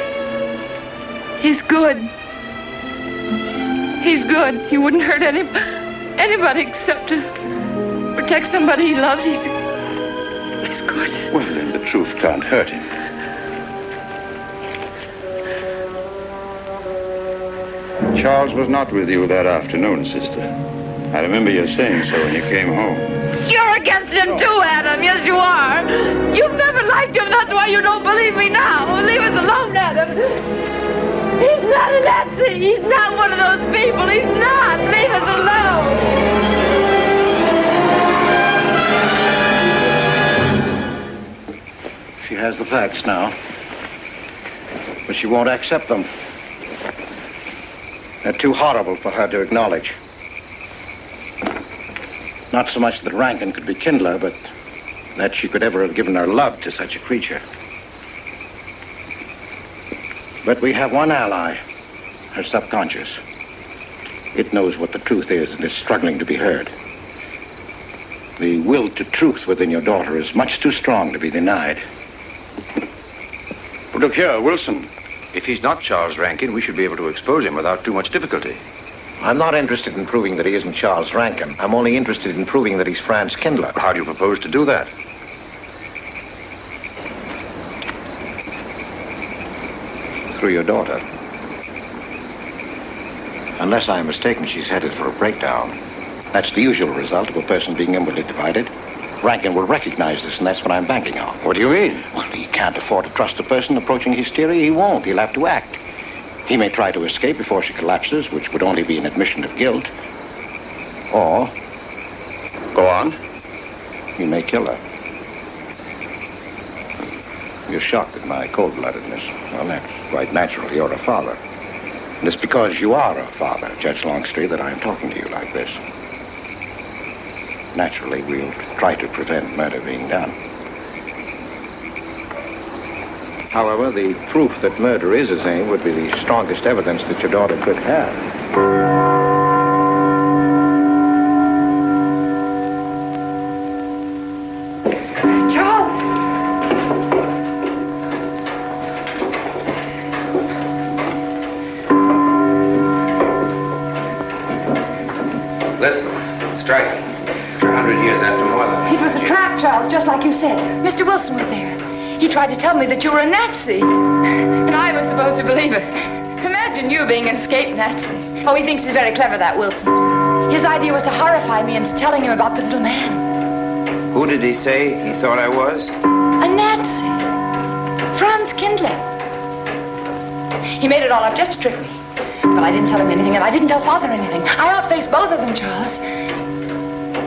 He's good. He's good. He wouldn't hurt anybody except to protect somebody he loved. He's good. Well, then the truth can't hurt him. Charles was not with you that afternoon, sister. I remember you saying so when you came home. You're against him too, Adam. Yes, you are. You've never liked him. That's why you don't believe me now. Leave us alone, Adam. He's not a Nazi. He's not one of those people. He's not. Leave us alone. She has the facts now, but she won't accept them. They're too horrible for her to acknowledge. Not so much that Rankin could be Kindler, but that she could ever have given her love to such a creature. But we have one ally, her subconscious. It knows what the truth is and is struggling to be heard. The will to truth within your daughter is much too strong to be denied. But look here, Wilson. If he's not Charles Rankin, we should be able to expose him without too much difficulty. I'm not interested in proving that he isn't Charles Rankin. I'm only interested in proving that he's Franz Kindler. How do you propose to do that? Through your daughter. Unless I'm mistaken, she's headed for a breakdown. That's the usual result of a person being inwardly divided. Rankin will recognize this, and that's what I'm banking on. What do you mean? Well, he can't afford to trust a person approaching hysteria. He won't. He'll have to act. He may try to escape before she collapses, which would only be an admission of guilt. Or... Go on. He may kill her. You're shocked at my cold-bloodedness. Well, that's quite natural. You're a father. And it's because you are a father, Judge Longstreet, that I'm talking to you like this. Naturally, we'll try to prevent murder being done. However, the proof that murder is his aim would be the strongest evidence that your daughter could have. Charles! Listen, strike. 100 years after more than... It was a trap, Charles, just like you said. Mr. Wilson was there. He tried to tell me that you were a Nazi. And I was supposed to believe it. Imagine you being an escaped Nazi. Oh, he thinks he's very clever, that Wilson. His idea was to horrify me into telling him about the little man. Who did he say he thought I was? A Nazi. Franz Kindler. He made it all up just to trick me. But I didn't tell him anything, and I didn't tell Father anything. I outfaced both of them, Charles.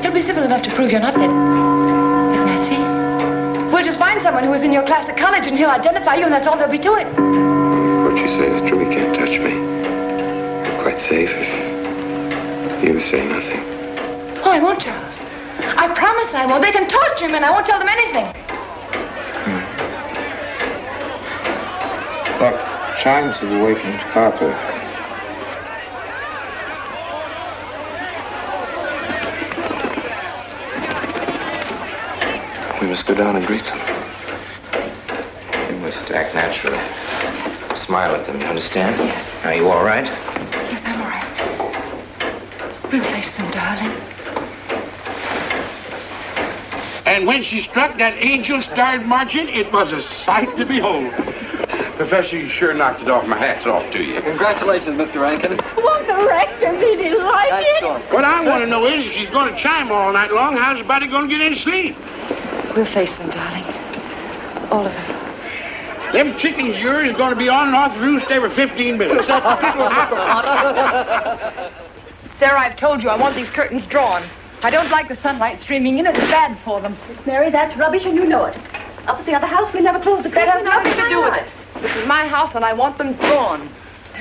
It'll be simple enough to prove you're not that Nazi. We'll just find someone who was in your class at college, and he'll identify you, and that's all there'll be to it. What you say is true. He can't touch me. I'm quite safe if you say nothing. Oh, I won't, Charles. I promise I won't. They can torture him, and I won't tell them anything. Look, chimes have awakened Harper. We must go down and greet them. You must act naturally. Yes. Smile at them, you understand? Yes. Are you all right? Yes, I'm all right. We'll face them, darling. And when she struck that angel starred marching, it was a sight to behold. Professor, you sure knocked it off. My hat's off to you. Congratulations, Mr. Rankin. Won't the rector really like it? What I want to know is, if she's going to chime all night long, how's the body going to get any sleep? We'll face them, darling. All of them. Them chickens of yours are going to be on and off the roost every 15 minutes. That's a good one, Mr. Potter. Sarah, I've told you I want these curtains drawn. I don't like the sunlight streaming in. It's bad for them. Miss Mary, that's rubbish, and you know it. Up at the other house, we never closed the curtains. That has nothing to do with it. This is my house, and I want them drawn.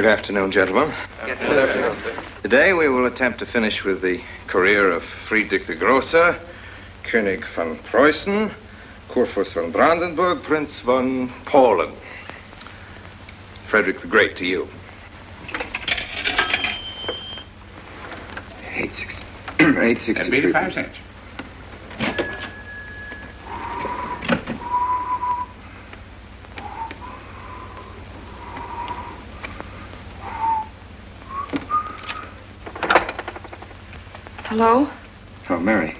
Good afternoon, gentlemen. Good afternoon, sir. Today we will attempt to finish with the career of Friedrich the Grosser, König von Preußen, Kurfürst von Brandenburg, Prince von Poland. Frederick the Great to you. 860. That'd be 85 cents. Hello? Oh, Mary.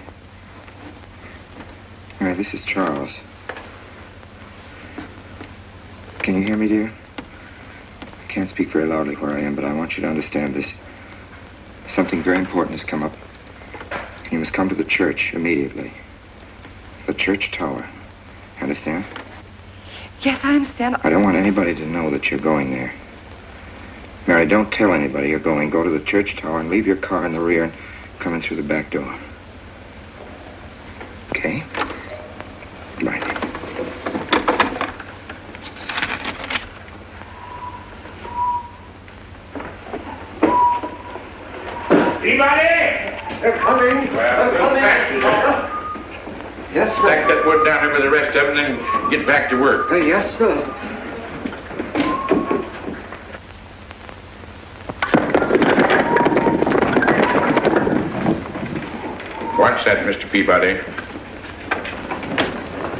Mary, this is Charles. Can you hear me, dear? I can't speak very loudly where I am, but I want you to understand this. Something very important has come up. You must come to the church immediately. The church tower. Understand? Yes, I understand. I don't want anybody to know that you're going there. Mary, don't tell anybody you're going. Go to the church tower and leave your car in the rear and come in through the back door. Okay? Right. Anybody? They're coming. Well, They're coming. Yes, sir. Stack that wood down there with the rest of it and then get back to work. Yes, sir. What's that, Mr. Peabody?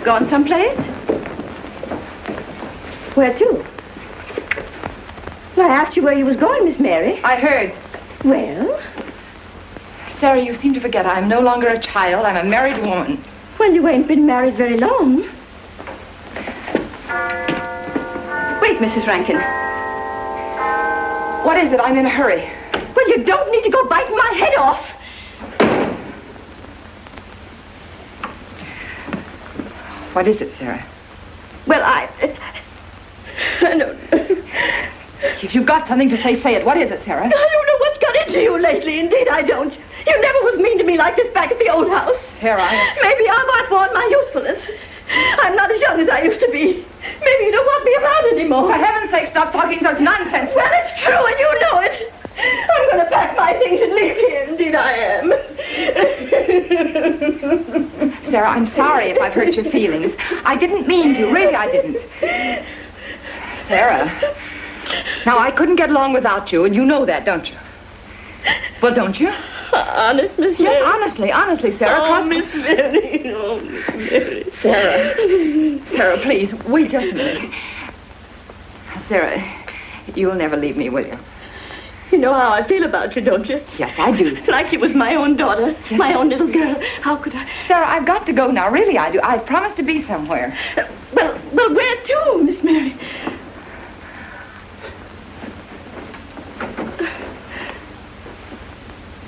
Gone someplace? Where to? Well, I asked you where you was going, Miss Mary. I heard. Well? Sarah, you seem to forget I'm no longer a child. I'm a married woman. Well, you ain't been married very long. Wait, Mrs. Rankin. What is it? I'm in a hurry. Well, you don't need to go biting my head off. What is it, Sarah? Well, I don't know. If you've got something to say, say it. What is it, Sarah? I don't know what's got into you lately. Indeed, I don't. You never was mean to me like this back at the old house. Sarah, Maybe I've outworn my usefulness. I'm not as young as I used to be. Maybe you don't want me around anymore. For heaven's sake, stop talking such nonsense. Well, it's true, and you know it. I'm going to pack my things and leave here. Indeed, I am. Sarah, I'm sorry if I've hurt your feelings. I didn't mean to. Really, I didn't. Sarah. Now, I couldn't get along without you, and you know that, don't you? Well, don't you? Honest, Miss Mary? Yes, honestly, Sarah. Oh, Miss Mary. Oh, Miss Mary. Sarah, please, wait just a minute. Sarah, you'll never leave me, will you? You know how I feel about you, don't you? Yes, I do. It's like you was my own daughter, my own little girl. How could I? Sarah, I've got to go now. Really, I do. I've promised to be somewhere. Well, where to, Miss Mary?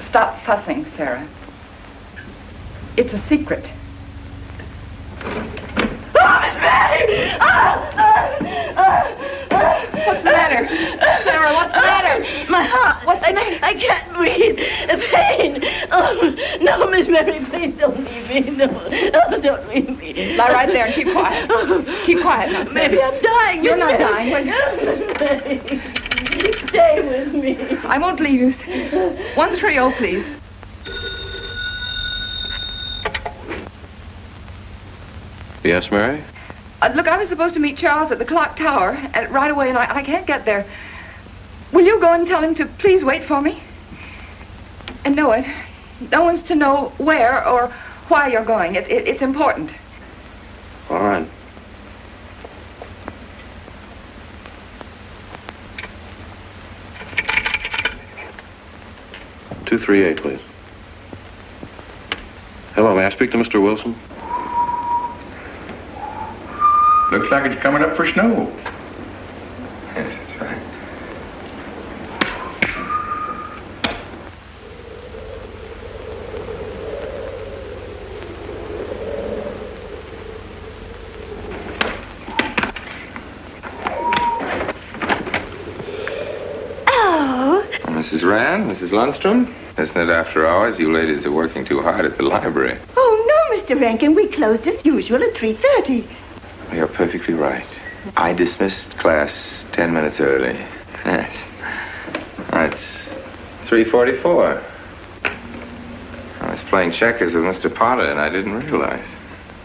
Stop fussing, Sarah. It's a secret. Oh, Miss Mary! What's the matter? Sarah, what's the matter? My heart. What's the matter? I can't breathe. Pain. Oh, no, Miss Mary, please don't leave me. No, don't leave me. Lie right there and keep quiet. Keep quiet now, Sarah. Maybe I'm dying. You're Miss not Mary. dying. Stay with me. I won't leave you. 130, please. Yes, Mary? Look, I was supposed to meet Charles at the clock tower right away, and I can't get there. Will you go and tell him to please wait for me? And no one's to know where or why you're going. It's important. All right. $238, please. Hello, may I speak to Mr. Wilson? Looks like it's coming up for snow. Yes, that's right. Oh. Mrs. Rand, Mrs. Lundstrom, isn't it after hours? You ladies are working too hard at the library. Oh, no, Mr. Rankin. We closed as usual at 3:30. You're perfectly right. I dismissed class 10 minutes early. Yes. It's 3:44. I was playing checkers with Mr. Potter, and I didn't realize.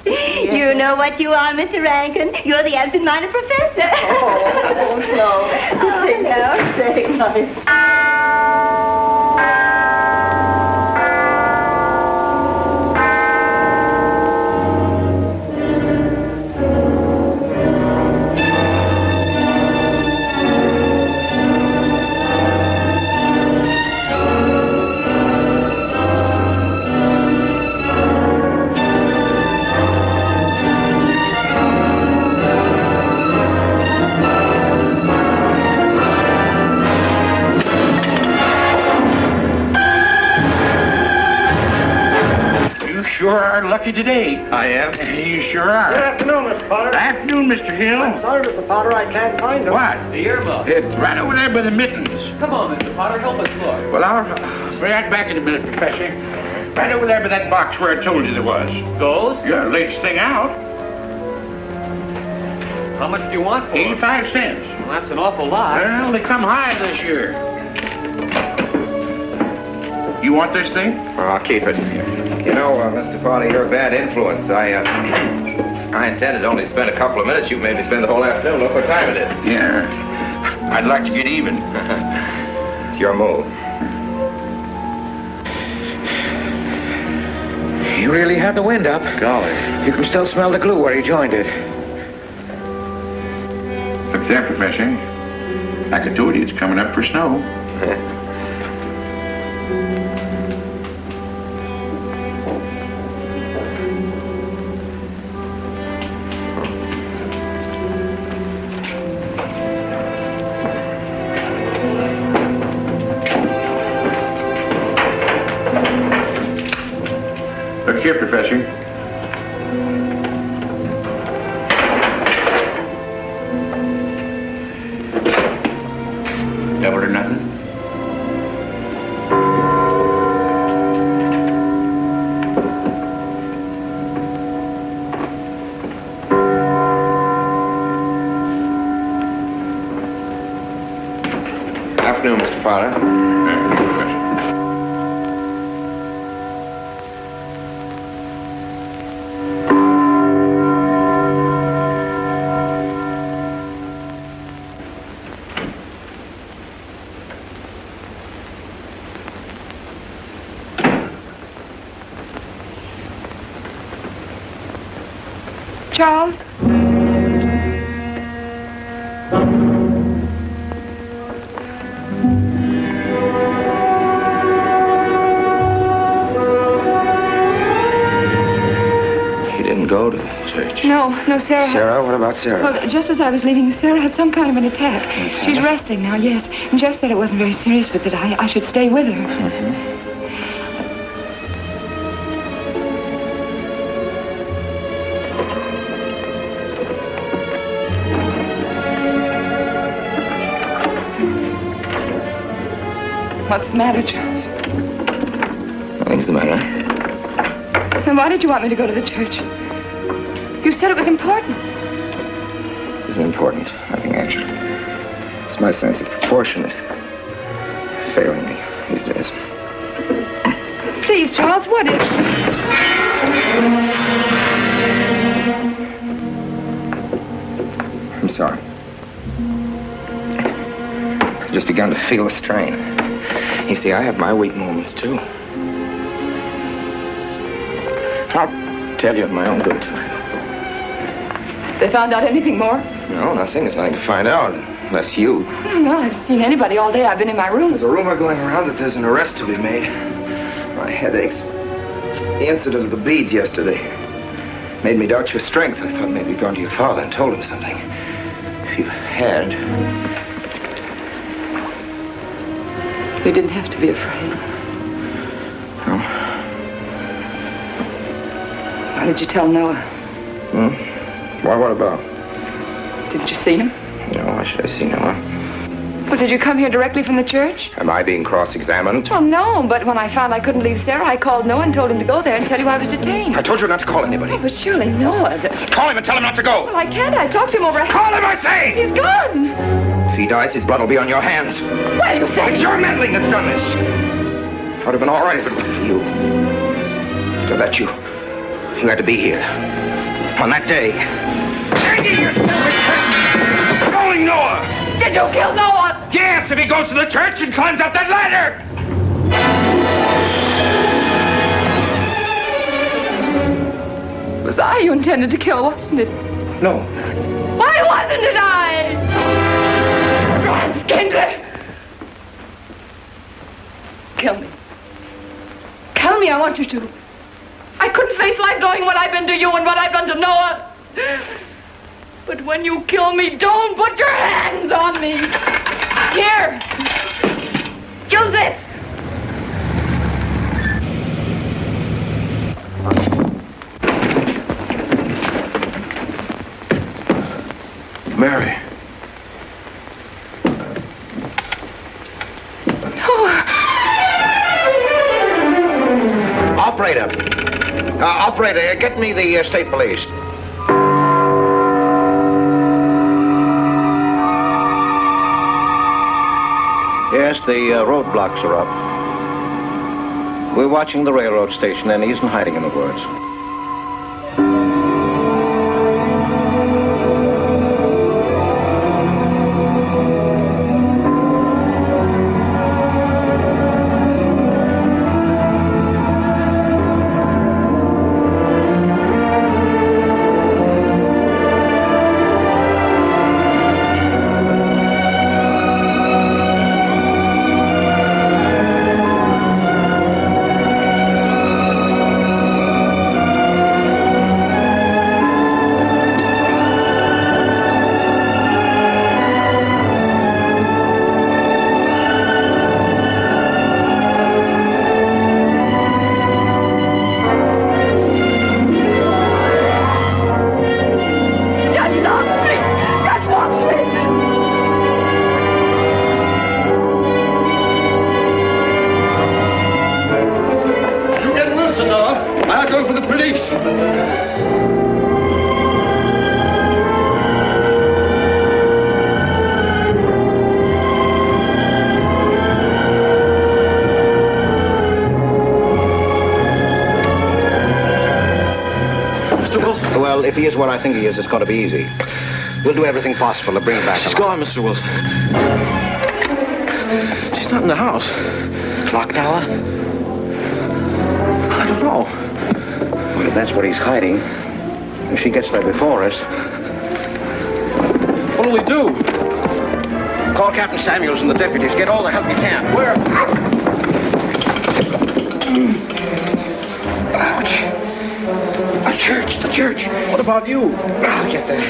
You know what you are, Mr. Rankin? You're the absent-minded professor. Oh, Flo. Sure are lucky today. I am. You sure are. Good afternoon, Mr. Potter. Afternoon, Mr. Hill. I'm sorry, Mr. Potter, I can't find him. What? The yearbook. Right over there by the mittens. Come on, Mr. Potter, help us look. Well, I'll be right back in a minute, Professor. Right over there by that box where I told you there was. Goes? Yeah, latest thing out. How much do you want for 85 cents. Well, that's an awful lot. Well, they come high this year. You want this thing? Well, I'll keep it. You know, Mr. Potter, you're a bad influence. I intended only to spend a couple of minutes. You made me spend the whole afternoon. Look what time it is. Yeah. I'd like to get even. It's your move. You really had the wind up. Golly. You can still smell the glue where you joined it. Look there, Professor. Like I told you, it's coming up for snow. Look here, Professor. Double or nothing? Afternoon, Mr. Potter. Charles? He didn't go to the church. No, Sarah. Sarah? What about Sarah? Well, just as I was leaving, Sarah had some kind of an attack. She's resting now, yes. And Jeff said it wasn't very serious, but that I should stay with her. Mm-hmm. What's the matter, Charles? Nothing's the matter. Then why did you want me to go to the church? You said it was important. Isn't important. Nothing actually. It's my sense of proportion is failing me these days. Please, Charles, what is it? I'm sorry. I've just begun to feel the strain. You see, I have my weak moments, too. I'll tell you in my own good time. They found out anything more? No, nothing. There's nothing to find out, unless you. No, I haven't seen anybody all day. I've been in my room. There's a rumor going around that there's an arrest to be made. My headaches. The incident of the beads yesterday made me doubt your strength. I thought maybe you'd gone to your father and told him something. If you had... You didn't have to be afraid. No. Why did you tell Noah? Why, what about? Didn't you see him? No, why should I see Noah? Well, did you come here directly from the church? Am I being cross-examined? Well, no, but when I found I couldn't leave Sarah, I called Noah and told him to go there and tell you I was detained. I told you not to call anybody. Oh, but surely Noah... Call him and tell him not to go. Well, I can't. I talked to him over... Call him, I say! He's gone. If he dies, his blood will be on your hands. What are you saying? It's your meddling that's done this. I would have been all right if it wasn't for you. So that you had to be here. On that day. Hanging yourself! Calling Noah! Did you kill Noah? Yes, if he goes to the church and climbs up that ladder! It was I you intended to kill, wasn't it? No. Why wasn't it I? Franz Kindler! Kill me. Kill me, I want you to. I couldn't face life knowing what I've been to you and what I've done to Noah. But when you kill me, don't put your hands on me. Here. Use this. Mary. Operator, get me the state police. Yes, the roadblocks are up. We're watching the railroad station, and he isn't hiding in the woods. Well, if he is what I think he is, it's going to be easy. We'll do everything possible to bring him back. She's gone, Mr. Wilson. She's not in the house. Clock tower? I don't know. Well, if that's what he's hiding, if she gets there before us... What'll we do? Call Captain Samuels and the deputies. Get all the help you can. Where? Ouch. The church. What about you? I'll get there.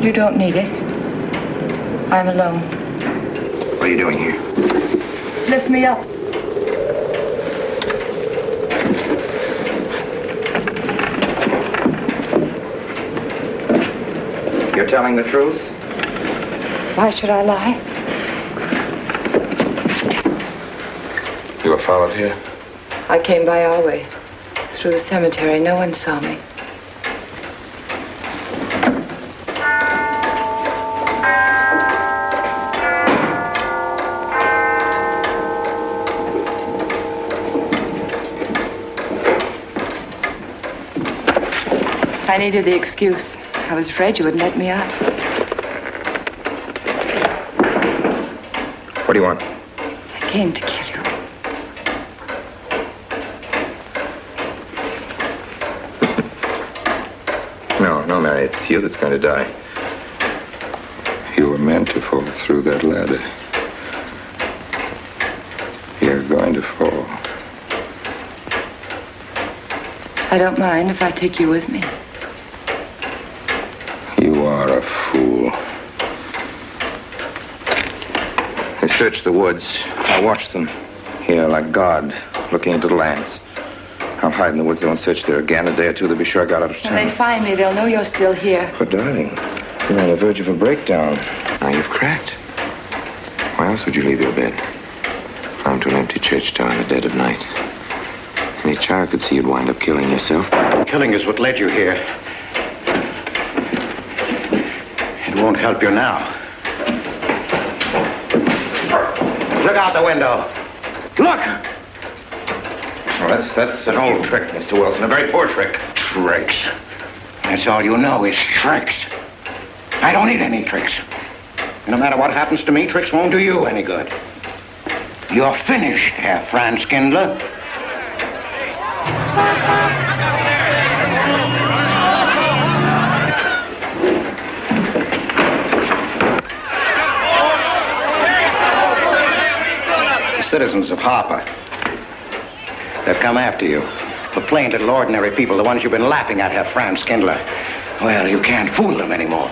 You don't need it. I'm alone. What are you doing here? Lift me up. You're telling the truth? Why should I lie? You were followed here? I came by our way. Through the cemetery. No one saw me. I needed the excuse. I was afraid you wouldn't let me out. What do you want? I came to kill you. No, Mary, it's you that's going to die. You were meant to fall through that ladder. You're going to fall. I don't mind if I take you with me. You are a fool. They searched the woods. I watched them. Here, like God, looking into the lands. I'll hide in the woods. They won't search there again. A day or two, they'll be sure I got out of town. When they find me, they'll know you're still here. But, darling, you're on the verge of a breakdown. Now you've cracked. Why else would you leave your bed? Climb to an empty church door in the dead of night. Any child could see you'd wind up killing yourself. Killing is what led you here. It won't help you now. Look out the window. Look! Well, that's an old trick, Mr. Wilson. A very poor trick. Tricks. That's all you know is tricks. I don't need any tricks. No matter what happens to me, tricks won't do you any good. You're finished, Herr Franz Kindler. The citizens of Harper. They've come after you. The plain little ordinary people, the ones you've been laughing at, Herr Franz Kindler. Well, you can't fool them anymore.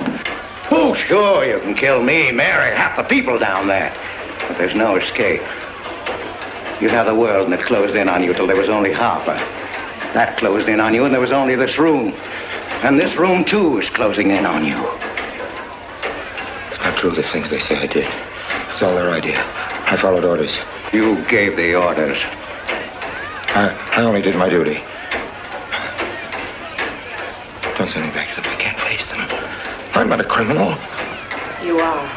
Oh, sure, you can kill me, Mary, half the people down there. But there's no escape. You have the world, and it closed in on you till there was only Harper. That closed in on you, and there was only this room. And this room, too, is closing in on you. It's not true, the things they say I did. It's all their idea. I followed orders. You gave the orders. I only did my duty. Don't send me back to them. I can't face them. I'm not a criminal. You are.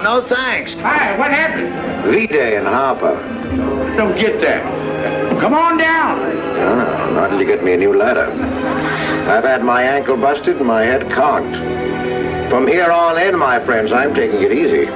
No, thanks. Hi, what happened? V-Day in Harper. Don't get that. Come on down. Oh, not till you get me a new ladder. I've had my ankle busted and my head conked. From here on in, my friends, I'm taking it easy.